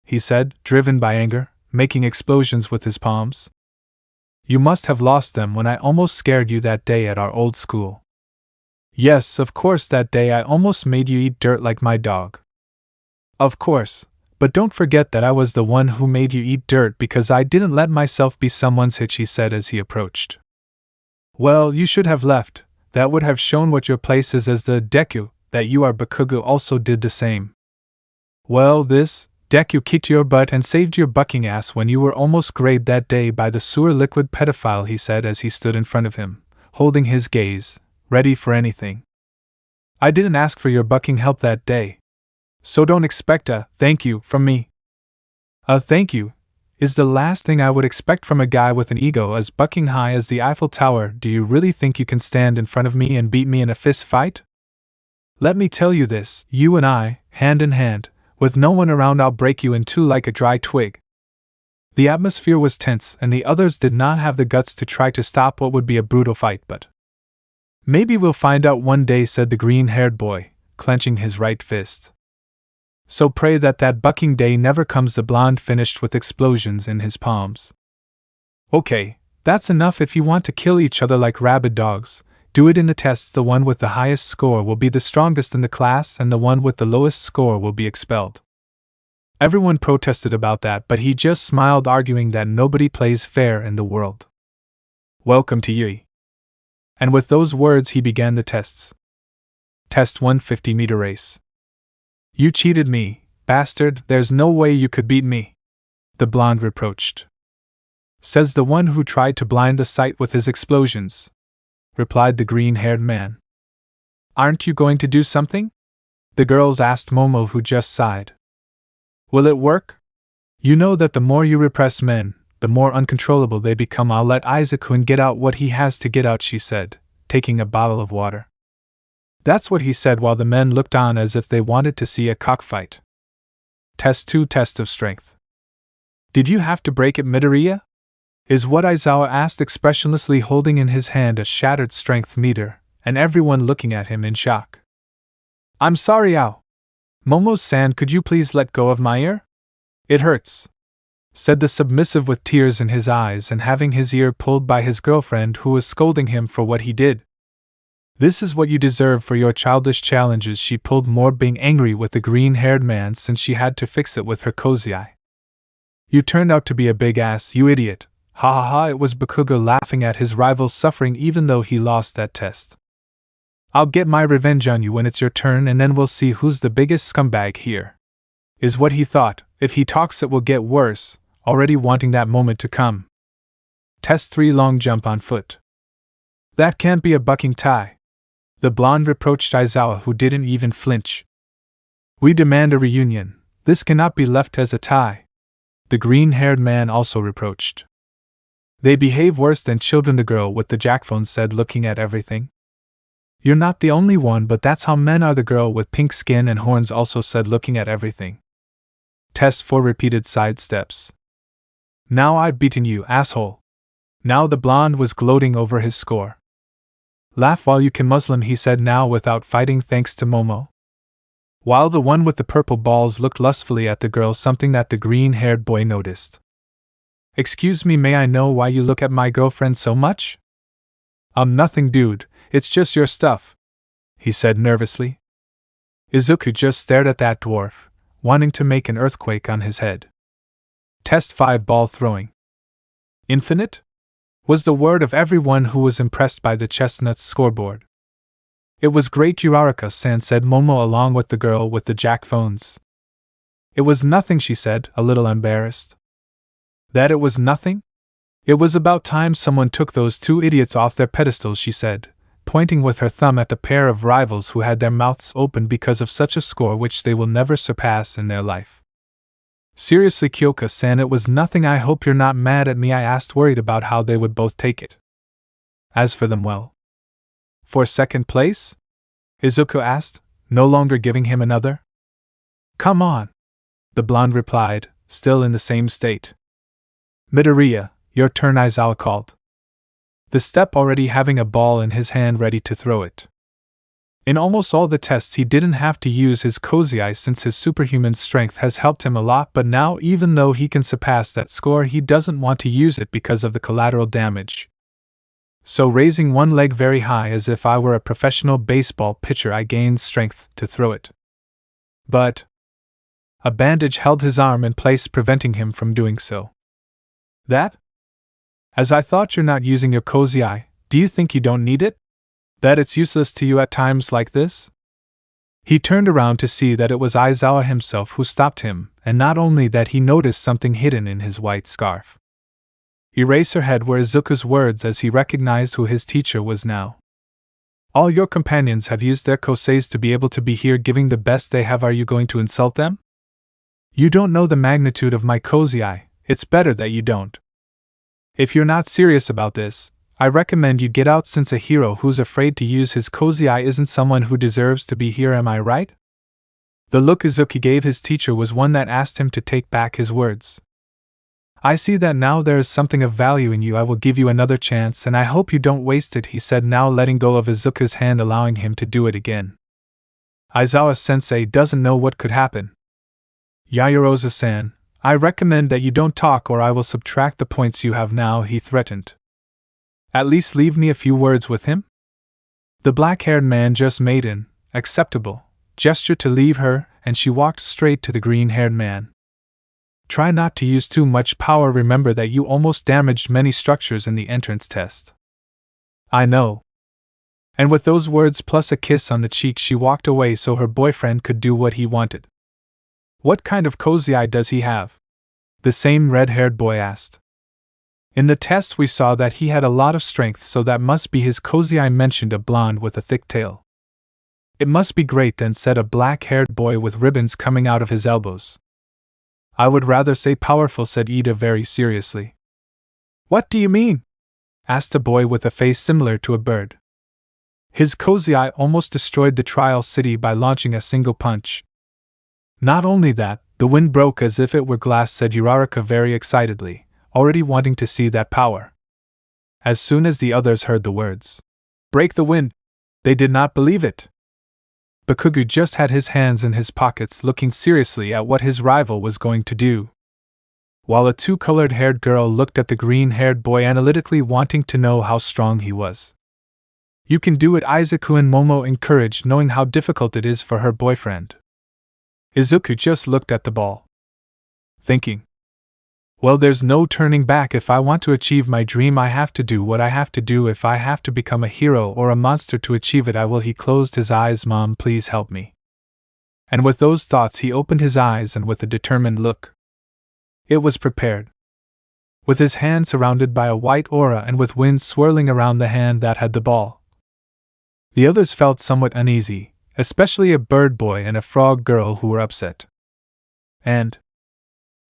he said, driven by anger, making explosions with his palms. You must have lost them when I almost scared you that day at our old school. Yes, of course, that day I almost made you eat dirt like my dog. Of course, but don't forget that I was the one who made you eat dirt because I didn't let myself be someone's hitch, he said as he approached. Well, you should have left. That would have shown what your place is as the Deku, that you are. Bakugo also did the same. Well, this Deku kicked your butt and saved your bucking ass when you were almost grayed that day by the sewer liquid pedophile, he said as he stood in front of him, holding his gaze, ready for anything. I didn't ask for your bucking help that day. So don't expect a thank you from me. A thank you is the last thing I would expect from a guy with an ego as bucking high as the Eiffel Tower. Do you really think you can stand in front of me and beat me in a fist fight? Let me tell you this, you and I, hand in hand, with no one around, I'll break you in two like a dry twig. The atmosphere was tense and the others did not have the guts to try to stop what would be a brutal fight, but maybe we'll find out one day, said the green-haired boy, clenching his right fist. So pray that that bucking day never comes, the blonde finished with explosions in his palms. Okay, that's enough. If you want to kill each other like rabid dogs, do it in the tests. The one with the highest score will be the strongest in the class and the one with the lowest score will be expelled. Everyone protested about that, but he just smiled, arguing that nobody plays fair in the world. Welcome to Yui. And with those words he began the tests. Test 1, 50-meter race. You cheated me, bastard, there's no way you could beat me, the blonde reproached. Says the one who tried to blind the sight with his explosions, replied the green-haired man. Aren't you going to do something? The girls asked Momo, who just sighed. Will it work? You know that the more you repress men, the more uncontrollable they become. I'll let Izuku get out what he has to get out, she said, taking a bottle of water. That's what he said while the men looked on as if they wanted to see a cockfight. Test 2, test of strength. Did you have to break it, Midoriya? Is what Aizawa asked, expressionlessly holding in his hand a shattered strength meter, and everyone looking at him in shock. I'm sorry, Ao. Momo-san, could you please let go of my ear? It hurts, said the submissive with tears in his eyes and having his ear pulled by his girlfriend, who was scolding him for what he did. This is what you deserve for your childish challenges, she pulled more, being angry with the green-haired man since she had to fix it with her cozy eye. You turned out to be a big ass, you idiot. Ha ha ha, it was Bakugo laughing at his rival's suffering even though he lost that test. I'll get my revenge on you when it's your turn, and then we'll see who's the biggest scumbag here, is what he thought. If he talks it will get worse, already wanting that moment to come. Test 3, long jump on foot. That can't be a bucking tie, the blonde reproached Aizawa, who didn't even flinch. We demand a reunion. This cannot be left as a tie, the green-haired man also reproached. They behave worse than children, the girl with the jackphone said, looking at everything. You're not the only one, but that's how men are, the girl with pink skin and horns also said, looking at everything. Test 4, repeated side steps. Now I've beaten you, asshole. Now the blonde was gloating over his score. Laugh while you can, Muslim, he said, now without fighting, thanks to Momo. While the one with the purple balls looked lustfully at the girl, something that the green-haired boy noticed. Excuse me, may I know why you look at my girlfriend so much? Nothing, dude, it's just your stuff, he said nervously. Izuku just stared at that dwarf, wanting to make an earthquake on his head. Test 5, ball throwing. Infinite? Was the word of everyone who was impressed by the chestnut's scoreboard. It was great, Uraraka-san, said Momo along with the girl with the jackphones. It was nothing, she said, a little embarrassed. That it was nothing? It was about time someone took those two idiots off their pedestals, she said, pointing with her thumb at the pair of rivals who had their mouths open because of such a score which they will never surpass in their life. Seriously, Kyoka-san, it was nothing. I hope you're not mad at me, I asked, worried about how they would both take it. As for them, well. For second place? Izuku asked, no longer giving him another. Come on, the blonde replied, still in the same state. Midoriya, your turn, Aizawa called. The step already having a ball in his hand ready to throw it. In almost all the tests he didn't have to use his Kozai since his superhuman strength has helped him a lot, but now even though he can surpass that score he doesn't want to use it because of the collateral damage. So raising one leg very high as if I were a professional baseball pitcher I gained strength to throw it. But a bandage held his arm in place preventing him from doing so. That? As I thought you're not using your Kozai, do you think you don't need it? That it's useless to you at times like this? He turned around to see that it was Aizawa himself who stopped him, and not only that he noticed something hidden in his white scarf. Eraserhead were Izuku's words as he recognized who his teacher was now. All your companions have used their Koseis to be able to be here giving the best they have. Are you going to insult them? You don't know the magnitude of my Kozai, it's better that you don't. If you're not serious about this, I recommend you get out since a hero who's afraid to use his Kozai isn't someone who deserves to be here, am I right? The look Izuku gave his teacher was one that asked him to take back his words. I see that now there is something of value in you. I will give you another chance and I hope you don't waste it, he said, now letting go of Izuku's hand, allowing him to do it again. Aizawa-sensei doesn't know what could happen. Yaoyorozu-san, I recommend that you don't talk or I will subtract the points you have now, he threatened. At least leave me a few words with him? The black-haired man just made an acceptable gesture to leave her, and she walked straight to the green-haired man. Try not to use too much power. Remember that you almost damaged many structures in the entrance test. I know. And with those words plus a kiss on the cheek she walked away so her boyfriend could do what he wanted. What kind of Kozai does he have? The same red-haired boy asked. In the test we saw that he had a lot of strength, so that must be his Kozai, mentioned a blonde with a thick tail. It must be great then, said a black-haired boy with ribbons coming out of his elbows. I would rather say powerful, said Ida very seriously. What do you mean? Asked a boy with a face similar to a bird. His Kozai almost destroyed the trial city by launching a single punch. Not only that, the wind broke as if it were glass, said Uraraka very excitedly, already wanting to see that power. As soon as the others heard the words, break the wind, they did not believe it. Bakugu just had his hands in his pockets looking seriously at what his rival was going to do. While a two-colored-haired girl looked at the green-haired boy analytically, wanting to know how strong he was. You can do it, Izuku and Momo encouraged, knowing how difficult it is for her boyfriend. Izuku just looked at the ball, thinking, well, there's no turning back. If I want to achieve my dream, I have to do what I have to do. If I have to become a hero or a monster to achieve it, I will. He closed his eyes. Mom, please help me. And with those thoughts he opened his eyes, and with a determined look, it was prepared. With his hand surrounded by a white aura and with wind swirling around the hand that had the ball, the others felt somewhat uneasy, especially a bird boy and a frog girl who were upset. And,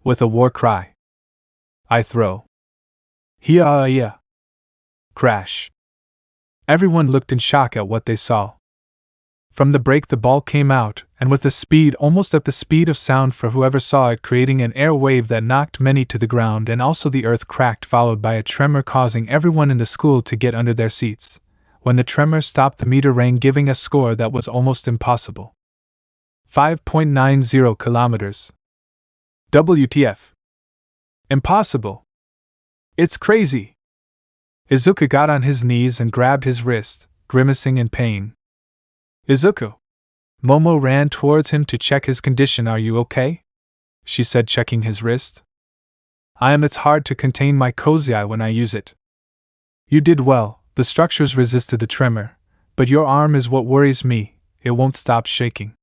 with a war cry, I throw. Hiya! Crash. Everyone looked in shock at what they saw. From the break the ball came out, and with a speed almost at the speed of sound for whoever saw it, creating an air wave that knocked many to the ground, and also the earth cracked, followed by a tremor causing everyone in the school to get under their seats. When the tremor stopped, the meter rang, giving a score that was almost impossible. 5.90 kilometers. WTF. Impossible. It's crazy. Izuku got on his knees and grabbed his wrist, grimacing in pain. Izuku. Momo ran towards him to check his condition. Are you okay? She said, checking his wrist. I am. It's hard to contain my Kozai when I use it. You did well, the structures resisted the tremor, but your arm is what worries me, it won't stop shaking.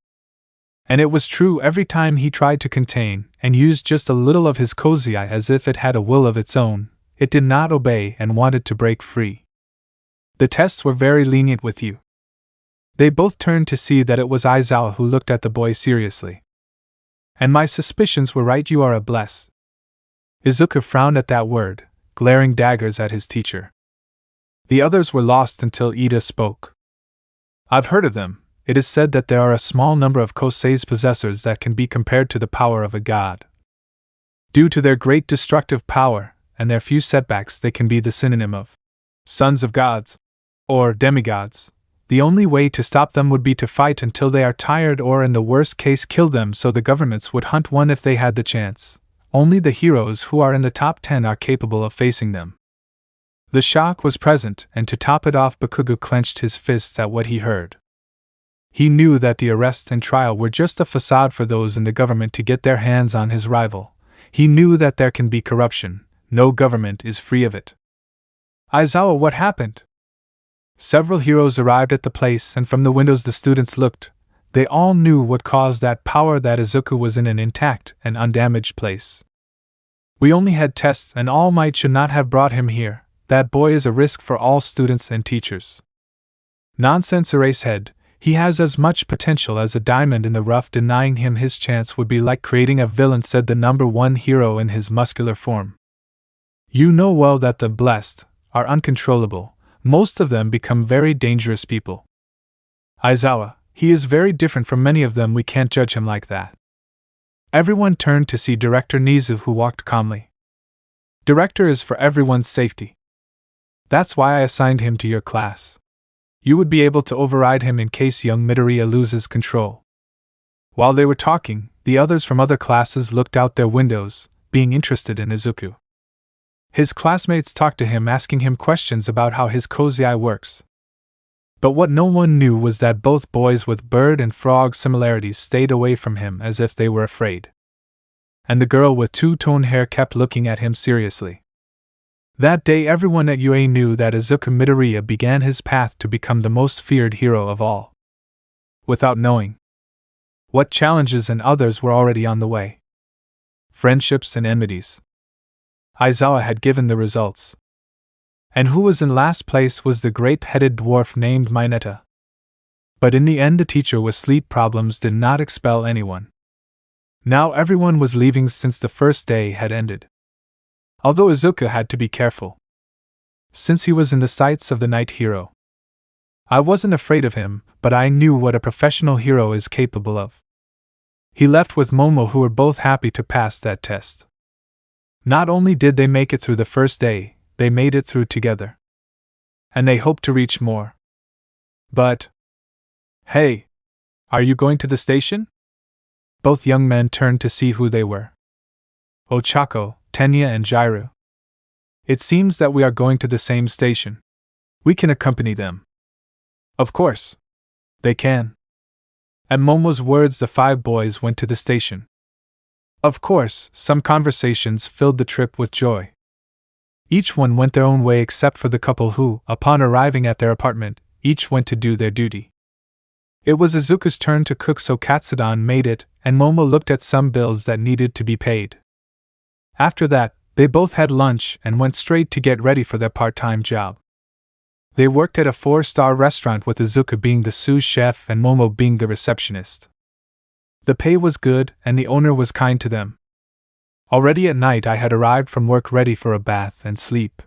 And it was true. Every time he tried to contain and used just a little of his Kozai as if it had a will of its own, it did not obey and wanted to break free. The tests were very lenient with you. They both turned to see that it was Aizawa who looked at the boy seriously. And my suspicions were right, you are a bless. Izuku frowned at that word, glaring daggers at his teacher. The others were lost until Ida spoke. I've heard of them. It is said that there are a small number of Kosei's possessors that can be compared to the power of a god. Due to their great destructive power and their few setbacks, they can be the synonym of sons of gods, or demigods, The only way to stop them would be to fight until they are tired or in the worst case kill them, so the governments would hunt one if they had the chance. Only the heroes who are in the top 10 are capable of facing them. The shock was present, and to top it off, Bakugo clenched his fists at what he heard. He knew that the arrest and trial were just a facade for those in the government to get their hands on his rival. He knew that there can be corruption. No government is free of it. Aizawa, what happened? Several heroes arrived at the place, and from the windows the students looked. They all knew what caused that power, that Izuku was in an intact and undamaged place. We only had tests, and Almight should not have brought him here. That boy is a risk for all students and teachers. Nonsense, Erasehead. He has as much potential as a diamond in the rough. Denying him his chance would be like creating a villain, said the number 1 hero in his muscular form. You know well that the blessed are uncontrollable. Most of them become very dangerous people. Aizawa, he is very different from many of them. We can't judge him like that. Everyone turned to see Director Nizu, who walked calmly. Director is for everyone's safety. That's why I assigned him to your class. You would be able to override him in case young Midoriya loses control. While they were talking, the others from other classes looked out their windows, being interested in Izuku. His classmates talked to him, asking him questions about how his cozy eye works. But what no one knew was that both boys with bird and frog similarities stayed away from him as if they were afraid. And the girl with two-tone hair kept looking at him seriously. That day everyone at UA knew that Izuku Midoriya began his path to become the most feared hero of all. Without knowing what challenges and others were already on the way. Friendships and enmities. Aizawa had given the results. And who was in last place was the grape-headed dwarf named Mineta. But in the end the teacher with sleep problems did not expel anyone. Now everyone was leaving since the first day had ended. Although Izuku had to be careful, since he was in the sights of the night hero. I wasn't afraid of him, but I knew what a professional hero is capable of. He left with Momo, who were both happy to pass that test. Not only did they make it through the first day, they made it through together. And they hoped to reach more. But, hey, are you going to the station? Both young men turned to see who they were. Ochako, Tenya and Jairu. It seems that we are going to the same station. We can accompany them. Of course. They can. At Momo's words the 5 boys went to the station. Of course, some conversations filled the trip with joy. Each one went their own way except for the couple who, upon arriving at their apartment, each went to do their duty. It was Izuku's turn to cook, so Katsudan made it, and Momo looked at some bills that needed to be paid. After that, they both had lunch and went straight to get ready for their part-time job. They worked at a 4-star restaurant, with Izuku being the sous chef and Momo being the receptionist. The pay was good, and the owner was kind to them. Already at night I had arrived from work ready for a bath and sleep.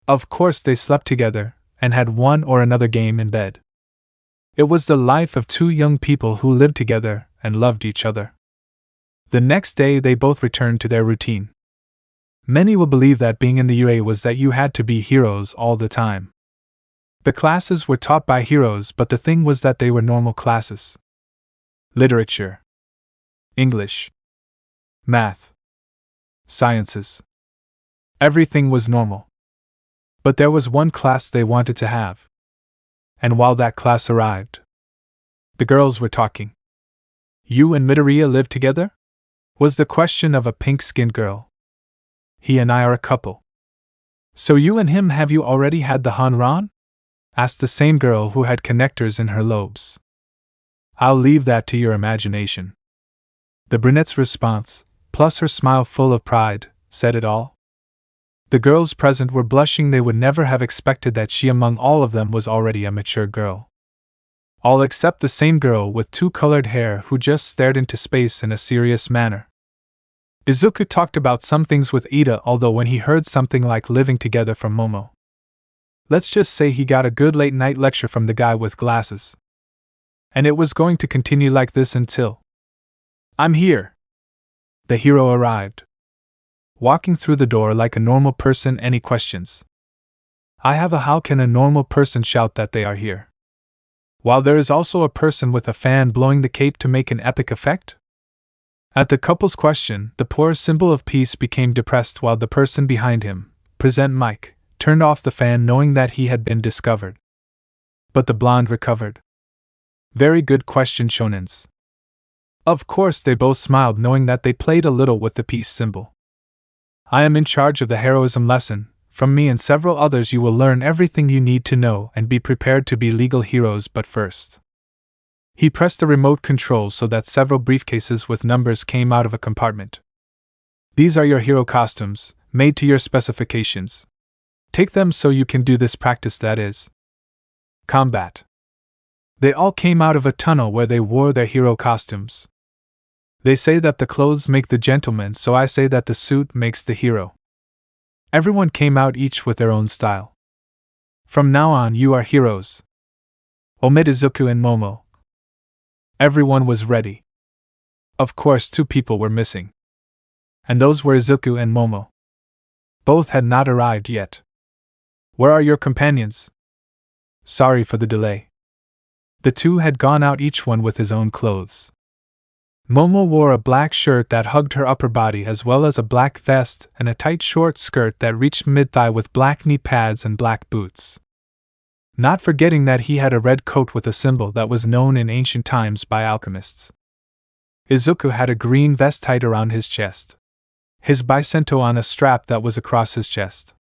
Of course they slept together, and had one or another game in bed. It was the life of 2 young people who lived together and loved each other. The next day they both returned to their routine. Many will believe that being in the UA was that you had to be heroes all the time. The classes were taught by heroes, but the thing was that they were normal classes. Literature, English, math, sciences. Everything was normal. But there was one class they wanted to have. And while that class arrived, the girls were talking. You and Midoriya live together? Was the question of a pink-skinned girl. He and I are a couple. So you and him, have you already had the Hanran? Asked the same girl who had connectors in her lobes. I'll leave that to your imagination. The brunette's response, plus her smile full of pride, said it all. The girls present were blushing. They would never have expected that she among all of them was already a mature girl. All except the same girl with 2 colored hair who just stared into space in a serious manner. Izuku talked about some things with Ida, although when he heard something like living together from Momo, let's just say he got a good late-night lecture from the guy with glasses. And it was going to continue like this until... I'm here! The hero arrived. Walking through the door like a normal person. Any questions? I have a. How can a normal person shout that they are here? While there is also a person with a fan blowing the cape to make an epic effect? At the couple's question, the poor symbol of peace became depressed while the person behind him, present Mike, turned off the fan knowing that he had been discovered. But the blonde recovered. Very good question, shonens. Of course, they both smiled knowing that they played a little with the peace symbol. I am in charge of the heroism lesson. From me and several others you will learn everything you need to know and be prepared to be legal heroes, but first. He pressed the remote control so that several briefcases with numbers came out of a compartment. These are your hero costumes, made to your specifications. Take them so you can do this practice, that is combat. They all came out of a tunnel where they wore their hero costumes. They say that the clothes make the gentleman, so I say that the suit makes the hero. Everyone came out each with their own style. From now on you are heroes. Omit Izuku and Momo. Everyone was ready. Of course 2 people were missing. And those were Izuku and Momo. Both had not arrived yet. Where are your companions? Sorry for the delay. The 2 had gone out each one with his own clothes. Momo wore a black shirt that hugged her upper body as well as a black vest and a tight short skirt that reached mid-thigh with black knee pads and black boots. Not forgetting that he had a red coat with a symbol that was known in ancient times by alchemists. Izuku had a green vest tied around his chest. His bicento on a strap that was across his chest.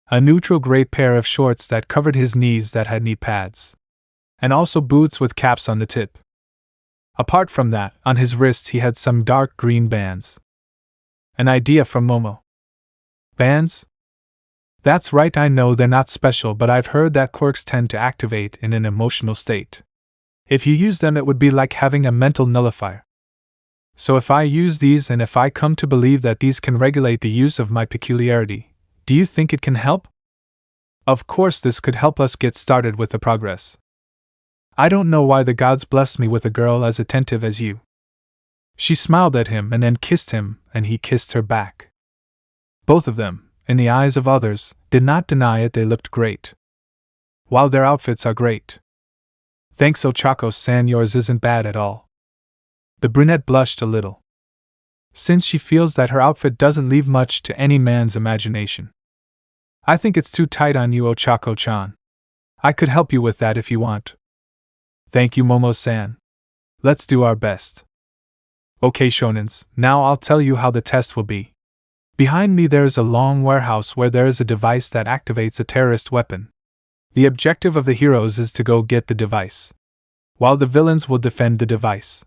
A neutral gray pair of shorts that covered his knees that had knee pads. And also boots with caps on the tip. Apart from that, on his wrists he had some dark green bands. An idea from Momo. Bands? That's right, I know they're not special, but I've heard that quirks tend to activate in an emotional state. If you use them, it would be like having a mental nullifier. So if I use these and if I come to believe that these can regulate the use of my peculiarity, do you think it can help? Of course, this could help us get started with the progress. I don't know why the gods blessed me with a girl as attentive as you. She smiled at him and then kissed him, and he kissed her back. Both of them, in the eyes of others, did not deny it, they looked great. While their outfits are great. Thanks Ochako-san, yours isn't bad at all. The brunette blushed a little. Since she feels that her outfit doesn't leave much to any man's imagination. I think it's too tight on you, Ochako-chan. I could help you with that if you want. Thank you, Momo-san. Let's do our best. Okay, shonens, now I'll tell you how the test will be. Behind me there is a long warehouse where there is a device that activates a terrorist weapon. The objective of the heroes is to go get the device, while the villains will defend the device.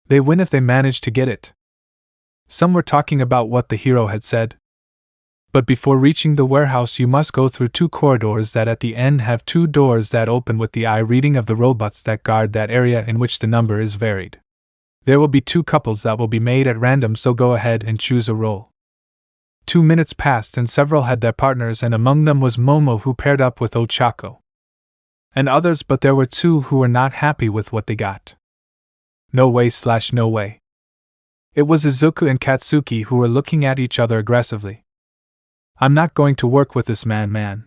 They win if they manage to get it. Some were talking about what the hero had said. But before reaching the warehouse you must go through 2 corridors that at the end have 2 doors that open with the eye reading of the robots that guard that area in which the number is varied. There will be 2 couples that will be made at random, so go ahead and choose a role. 2 minutes passed and several had their partners, and among them was Momo, who paired up with Ochako. And others, but there were 2 who were not happy with what they got. No way/no way. It was Izuku and Katsuki who were looking at each other aggressively. I'm not going to work with this man.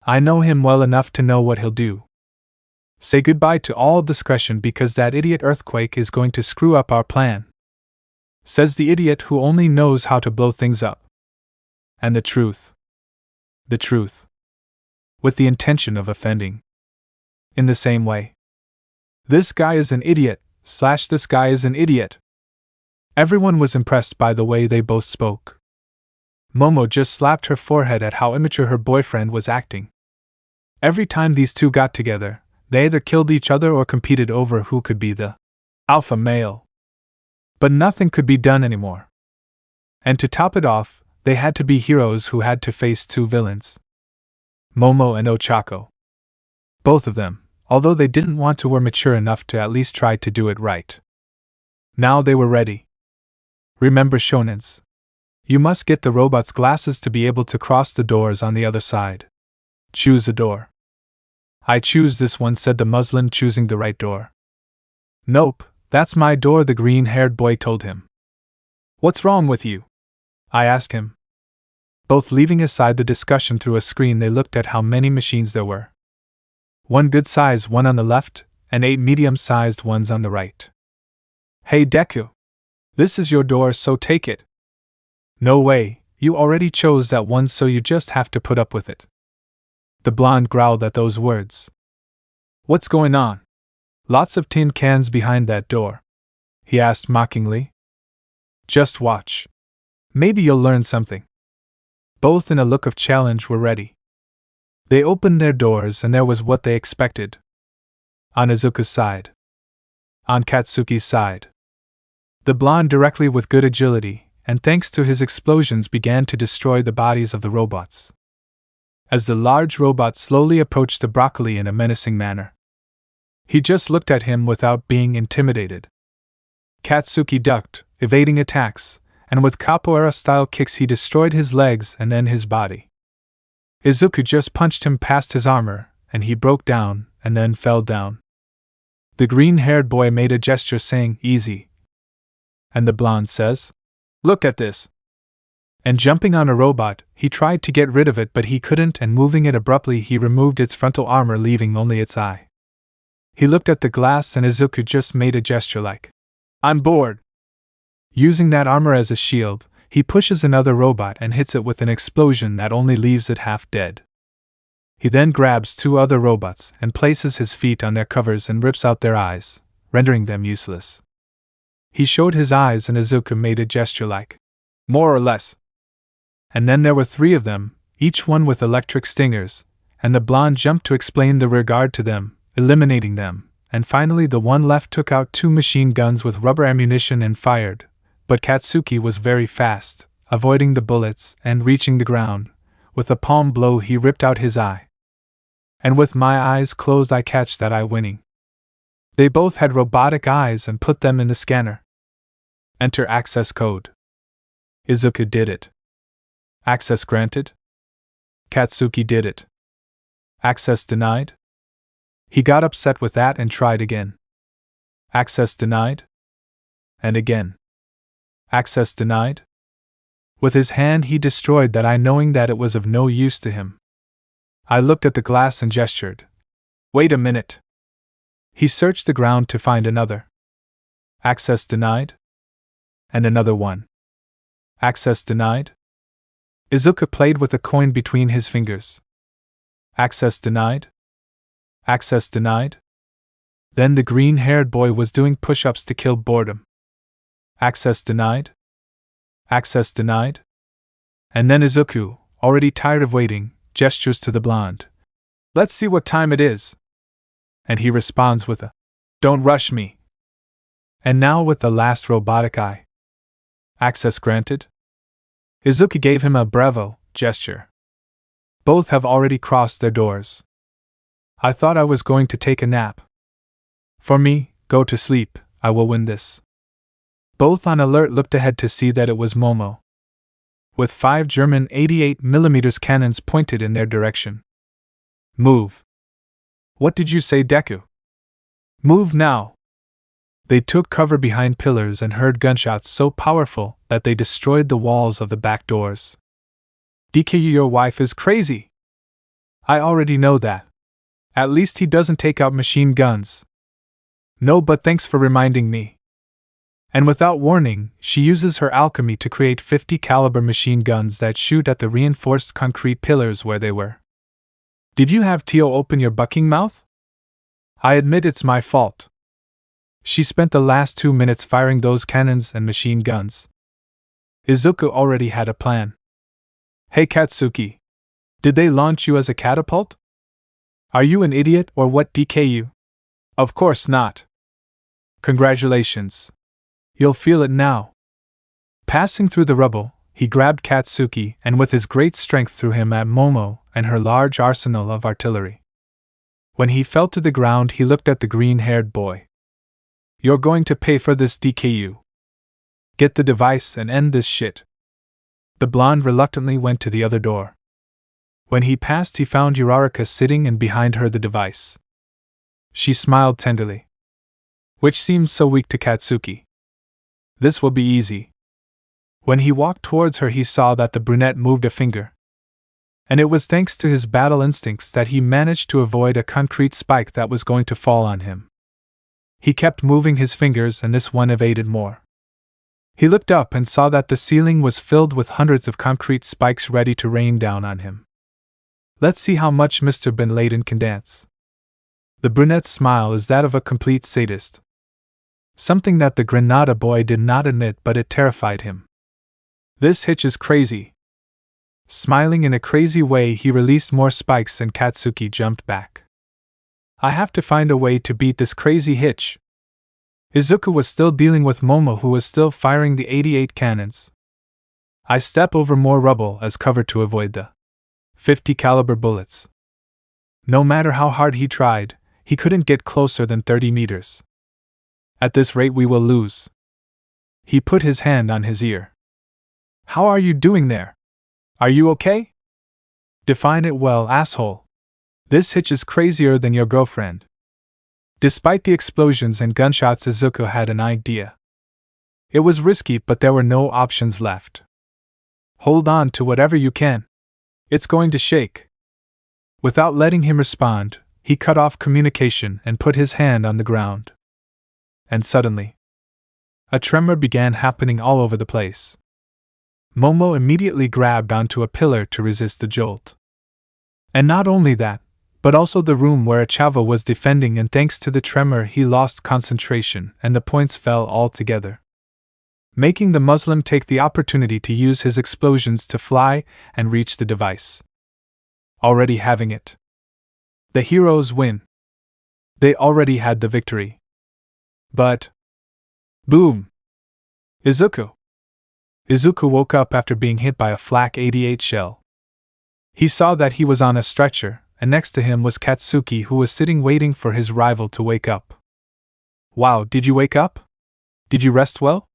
I know him well enough to know what he'll do. Say goodbye to all discretion because that idiot earthquake is going to screw up our plan. Says the idiot who only knows how to blow things up. And the truth. The truth. With the intention of offending. In the same way. This guy is an idiot, / this guy is an idiot. Everyone was impressed by the way they both spoke. Momo just slapped her forehead at how immature her boyfriend was acting. Every time these 2 got together, they either killed each other or competed over who could be the alpha male. But nothing could be done anymore. And to top it off, they had to be heroes who had to face 2 villains. Momo and Ochako. Both of them, although they didn't want to, were mature enough to at least try to do it right. Now they were ready. Remember, shonens. You must get the robot's glasses to be able to cross the doors on the other side. Choose a door. I choose this one, said the Muslim, choosing the right door. Nope, that's my door, the green-haired boy told him. What's wrong with you? I asked him. Both leaving aside the discussion through a screen, they looked at how many machines there were. 1 good size, 1 on the left, and 8 medium-sized ones on the right. Hey Deku! This is your door, so take it. No way, you already chose that one, so you just have to put up with it. The blonde growled at those words. What's going on? Lots of tin cans behind that door? He asked mockingly. Just watch. Maybe you'll learn something. Both, in a look of challenge, were ready. They opened their doors, and there was what they expected. On Izuku's side. On Katsuki's side. The blonde, directly with good agility, and thanks to his explosions, began to destroy the bodies of the robots. As the large robot slowly approached the broccoli in a menacing manner, he just looked at him without being intimidated. Katsuki ducked, evading attacks, and with capoeira-style kicks he destroyed his legs and then his body. Izuku just punched him past his armor, and he broke down, and then fell down. The green-haired boy made a gesture saying, "Easy." And the blonde says, "Look at this." And jumping on a robot, he tried to get rid of it, but he couldn't, and moving it abruptly he removed its frontal armor, leaving only its eye. He looked at the glass, and Izuku just made a gesture like, "I'm bored." Using that armor as a shield, he pushes another robot and hits it with an explosion that only leaves it half dead. He then grabs 2 other robots and places his feet on their covers and rips out their eyes, rendering them useless. He showed his eyes, and Izuku made a gesture like, "More or less." And then there were 3 of them, each one with electric stingers, and the blonde jumped to explain the rear guard to them, eliminating them, and finally the one left took out 2 machine guns with rubber ammunition and fired, but Katsuki was very fast, avoiding the bullets and reaching the ground. With a palm blow he ripped out his eye. And with my eyes closed I catch that eye, winning. They both had robotic eyes and put them in the scanner. Enter access code. Izuku did it. Access granted? Katsuki did it. Access denied? He got upset with that and tried again. Access denied? And again. Access denied? With his hand he destroyed that eye, knowing that it was of no use to him. I looked at the glass and gestured. Wait a minute. He searched the ground to find another. Access denied? And another one. Access denied? Izuku played with a coin between his fingers. Access denied? Access denied? Then the green-haired boy was doing push-ups to kill boredom. Access denied? Access denied? And then Izuku, already tired of waiting, gestures to the blonde. Let's see what time it is. And he responds with a, "Don't rush me." And now with the last robotic eye. Access granted? Izuku gave him a bravo gesture. Both have already crossed their doors. I thought I was going to take a nap. For me, go to sleep, I will win this. Both on alert looked ahead to see that it was Momo, with 5 German 88mm cannons pointed in their direction. Move. What did you say, Deku? Move now. They took cover behind pillars and heard gunshots so powerful that they destroyed the walls of the back doors. DKU, your wife is crazy. I already know that. At least he doesn't take out machine guns. No, but thanks for reminding me. And without warning, she uses her alchemy to create 50 caliber machine guns that shoot at the reinforced concrete pillars where they were. Did you have Tio open your bucking mouth? I admit it's my fault. She spent the last 2 minutes firing those cannons and machine guns. Izuku already had a plan. Hey Katsuki, did they launch you as a catapult? Are you an idiot or what, DKU? Of course not. Congratulations. You'll feel it now. Passing through the rubble, he grabbed Katsuki and with his great strength threw him at Momo and her large arsenal of artillery. When he fell to the ground, he looked at the green-haired boy. You're going to pay for this, DKU. Get the device and end this shit. The blonde reluctantly went to the other door. When he passed, he found Uraraka sitting and behind her the device. She smiled tenderly, which seemed so weak to Katsuki. This will be easy. When he walked towards her, he saw that the brunette moved a finger. And it was thanks to his battle instincts that he managed to avoid a concrete spike that was going to fall on him. He kept moving his fingers and this one evaded more. He looked up and saw that the ceiling was filled with hundreds of concrete spikes ready to rain down on him. Let's see how much Mr. Bin Laden can dance. The brunette's smile is that of a complete sadist. Something that the Granada boy did not admit, but it terrified him. This hitch is crazy. Smiling in a crazy way, he released more spikes and Katsuki jumped back. I have to find a way to beat this crazy hitch. Izuku was still dealing with Momo, who was still firing the 88 cannons. I step over more rubble as cover to avoid the 50 caliber bullets. No matter how hard he tried, he couldn't get closer than 30 meters. At this rate we will lose. He put his hand on his ear. How are you doing there? Are you okay? Define it well, asshole. This hitch is crazier than your girlfriend. Despite the explosions and gunshots, Izuku had an idea. It was risky, but there were no options left. Hold on to whatever you can. It's going to shake. Without letting him respond, he cut off communication and put his hand on the ground. And suddenly, a tremor began happening all over the place. Momo immediately grabbed onto a pillar to resist the jolt. And not only that, but also the room where Achava was defending, and thanks to the tremor he lost concentration and the points fell altogether, making the Muslim take the opportunity to use his explosions to fly and reach the device. Already having it. The heroes win. They already had the victory. But... boom! Izuku! Izuku woke up after being hit by a flak 88 shell. He saw that he was on a stretcher, and next to him was Katsuki, who was sitting waiting for his rival to wake up. Wow, did you wake up? Did you rest well?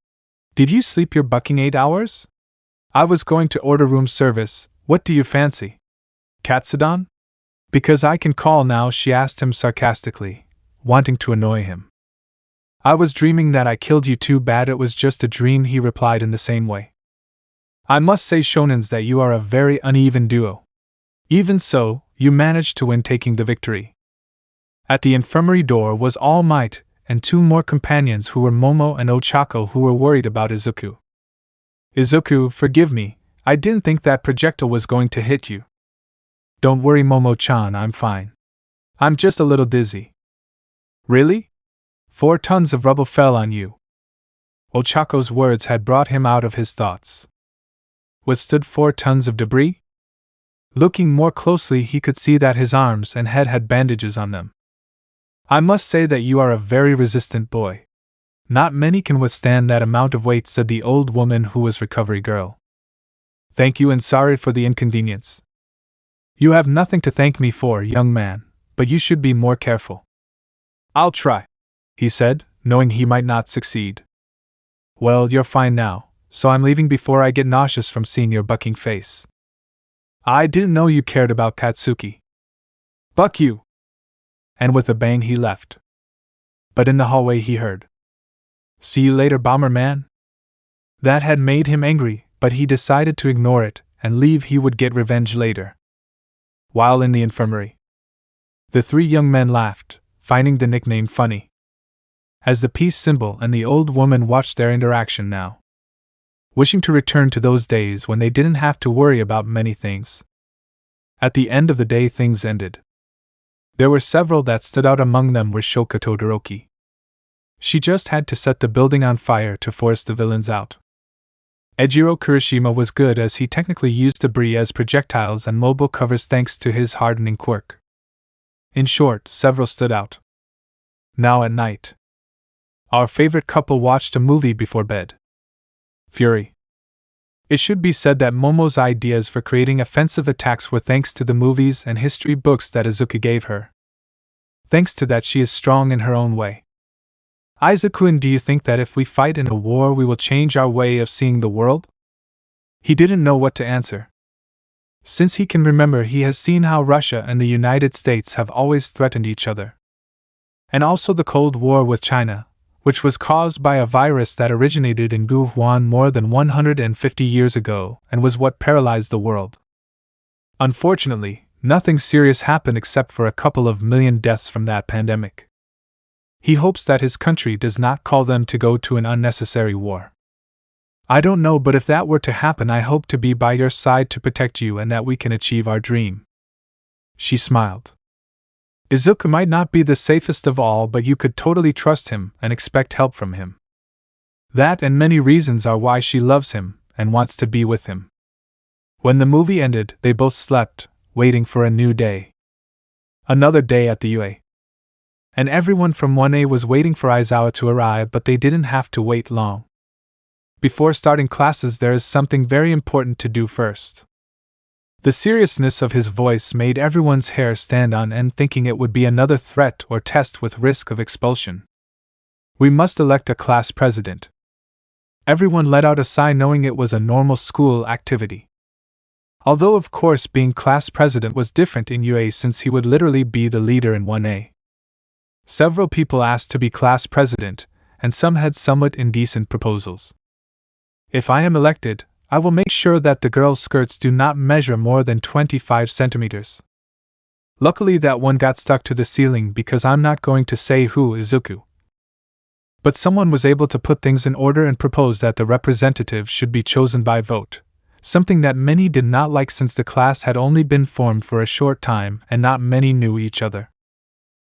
Did you sleep your bucking 8 hours? I was going to order room service, what do you fancy? Katsudan? Because I can call now, she asked him sarcastically, wanting to annoy him. I was dreaming that I killed you, too bad it was just a dream, he replied in the same way. I must say, shonens, that you are a very uneven duo. Even so, you managed to win, taking the victory. At the infirmary door was Almight, and 2 more companions who were Momo and Ochako, who were worried about Izuku. Izuku, forgive me, I didn't think that projectile was going to hit you. Don't worry, Momo-chan, I'm fine. I'm just a little dizzy. Really? 4 tons of rubble fell on you. Ochako's words had brought him out of his thoughts. Withstood 4 tons of debris? Looking more closely, he could see that his arms and head had bandages on them. I must say that you are a very resistant boy. Not many can withstand that amount of weight, said the old woman who was recovery girl. Thank you, and sorry for the inconvenience. You have nothing to thank me for, young man, but you should be more careful. I'll try, he said, knowing he might not succeed. Well, you're fine now, so I'm leaving before I get nauseous from seeing your bucking face. I didn't know you cared about Katsuki. Buck you! And with a bang he left. But in the hallway he heard, See you later, Bomberman? That had made him angry, but he decided to ignore it and leave. He would get revenge later. While in the infirmary, the 3 young men laughed, finding the nickname funny. As the peace symbol, and the old woman watched their interaction now, wishing to return to those days when they didn't have to worry about many things. At the end of the day, things ended. There were several that stood out. Among them were Shoka Todoroki. She just had to set the building on fire to force the villains out. Ejiro Kirishima was good, as he technically used debris as projectiles and mobile covers thanks to his hardening quirk. In short, several stood out. Now at night, our favorite couple watched a movie before bed. Fury. It should be said that Momo's ideas for creating offensive attacks were thanks to the movies and history books that Izuku gave her. Thanks to that, she is strong in her own way. Izuku, do you think that if we fight in a war we will change our way of seeing the world? He didn't know what to answer. Since he can remember, he has seen how Russia and the United States have always threatened each other. And also the Cold War with China, which was caused by a virus that originated in Wuhan more than 150 years ago and was what paralyzed the world. Unfortunately, nothing serious happened except for a couple of million deaths from that pandemic. He hopes that his country does not call them to go to an unnecessary war. I don't know, but if that were to happen, I hope to be by your side to protect you and that we can achieve our dream. She smiled. Izuku might not be the safest of all, but you could totally trust him and expect help from him. That and many reasons are why she loves him and wants to be with him. When the movie ended, they both slept, waiting for a new day. Another day at the UA. And everyone from 1A was waiting for Aizawa to arrive, but they didn't have to wait long. Before starting classes, there is something very important to do first. The seriousness of his voice made everyone's hair stand on end, thinking it would be another threat or test with risk of expulsion. We must elect a class president. Everyone let out a sigh, knowing it was a normal school activity. Although of course being class president was different in UA, since he would literally be the leader in 1A. Several people asked to be class president, and some had somewhat indecent proposals. If I am elected, I will make sure that the girls' skirts do not measure more than 25 centimeters. Luckily that one got stuck to the ceiling, because I'm not going to say who, Izuku. But someone was able to put things in order and propose that the representative should be chosen by vote, something that many did not like since the class had only been formed for a short time and not many knew each other.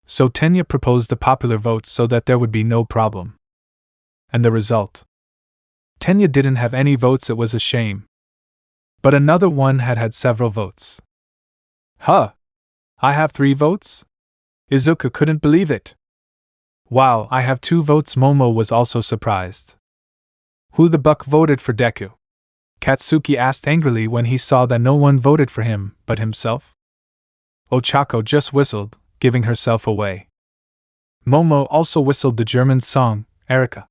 So Tenya proposed the popular vote so that there would be no problem. And the result? Tenya didn't have any votes. It was a shame. But another one had several votes. Huh! I have 3 votes? Izuku couldn't believe it. Wow, I have 2 votes. Momo was also surprised. Who the buck voted for Deku? Katsuki asked angrily when he saw that no one voted for him but himself. Ochako just whistled, giving herself away. Momo also whistled the German song, Uraraka.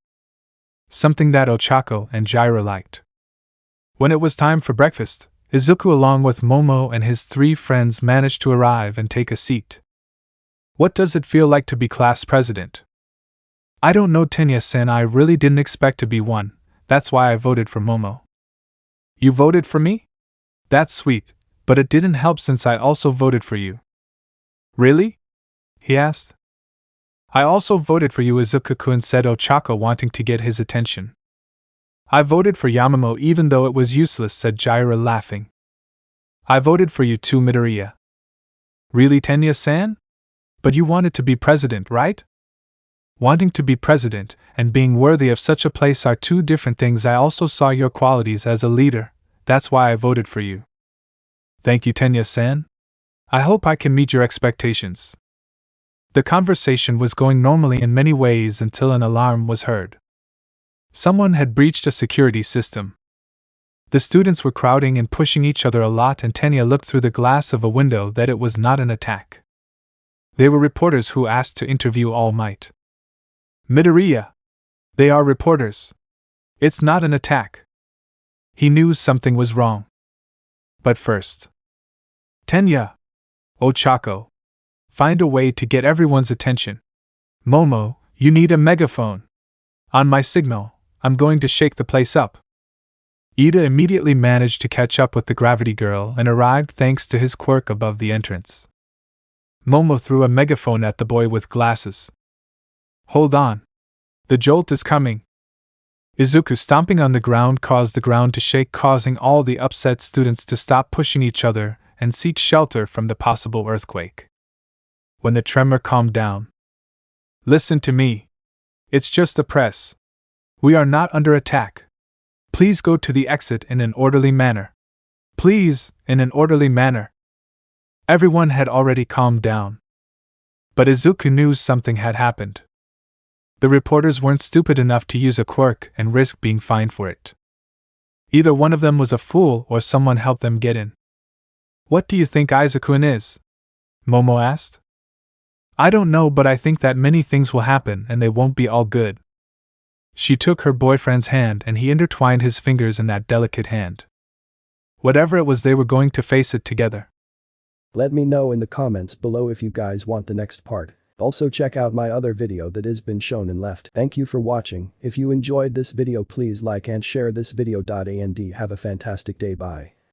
Something that Ochako and Jiraiya liked. When it was time for breakfast, Izuku along with Momo and his 3 friends managed to arrive and take a seat. What does it feel like to be class president? I don't know, Tenya-san, I really didn't expect to be one, that's why I voted for Momo. You voted for me? That's sweet, but it didn't help since I also voted for you. Really? He asked. I also voted for you, Izuku-kun said Ochako, wanting to get his attention. I voted for Yamamoto even though it was useless, said Jiraiya, laughing. I voted for you too, Midoriya. Really, Tenya-san? But you wanted to be president, right? Wanting to be president and being worthy of such a place are 2 different things. I also saw your qualities as a leader, that's why I voted for you. Thank you, Tenya-san. I hope I can meet your expectations. The conversation was going normally in many ways until an alarm was heard. Someone had breached a security system. The students were crowding and pushing each other a lot, and Tenya looked through the glass of a window that it was not an attack. They were reporters who asked to interview Almight. Midoriya! They are reporters. It's not an attack. He knew something was wrong. But first. Tenya! Ochako! Find a way to get everyone's attention. Momo, you need a megaphone. On my signal, I'm going to shake the place up. Ida immediately managed to catch up with the gravity girl and arrived thanks to his quirk above the entrance. Momo threw a megaphone at the boy with glasses. Hold on. The jolt is coming. Izuku stomping on the ground caused the ground to shake, causing all the upset students to stop pushing each other and seek shelter from the possible earthquake. When the tremor calmed down. Listen to me. It's just the press. We are not under attack. Please go to the exit in an orderly manner. Please, in an orderly manner. Everyone had already calmed down. But Izuku knew something had happened. The reporters weren't stupid enough to use a quirk and risk being fined for it. Either one of them was a fool or someone helped them get in. What do you think Izuku is? Momo asked. I don't know, but I think that many things will happen and they won't be all good. She took her boyfriend's hand and he intertwined his fingers in that delicate hand. Whatever it was, they were going to face it together. Let me know in the comments below if you guys want the next part. Also check out my other video that has been shown in left. Thank you for watching. If you enjoyed this video, please like and share this video. And have a fantastic day. Bye.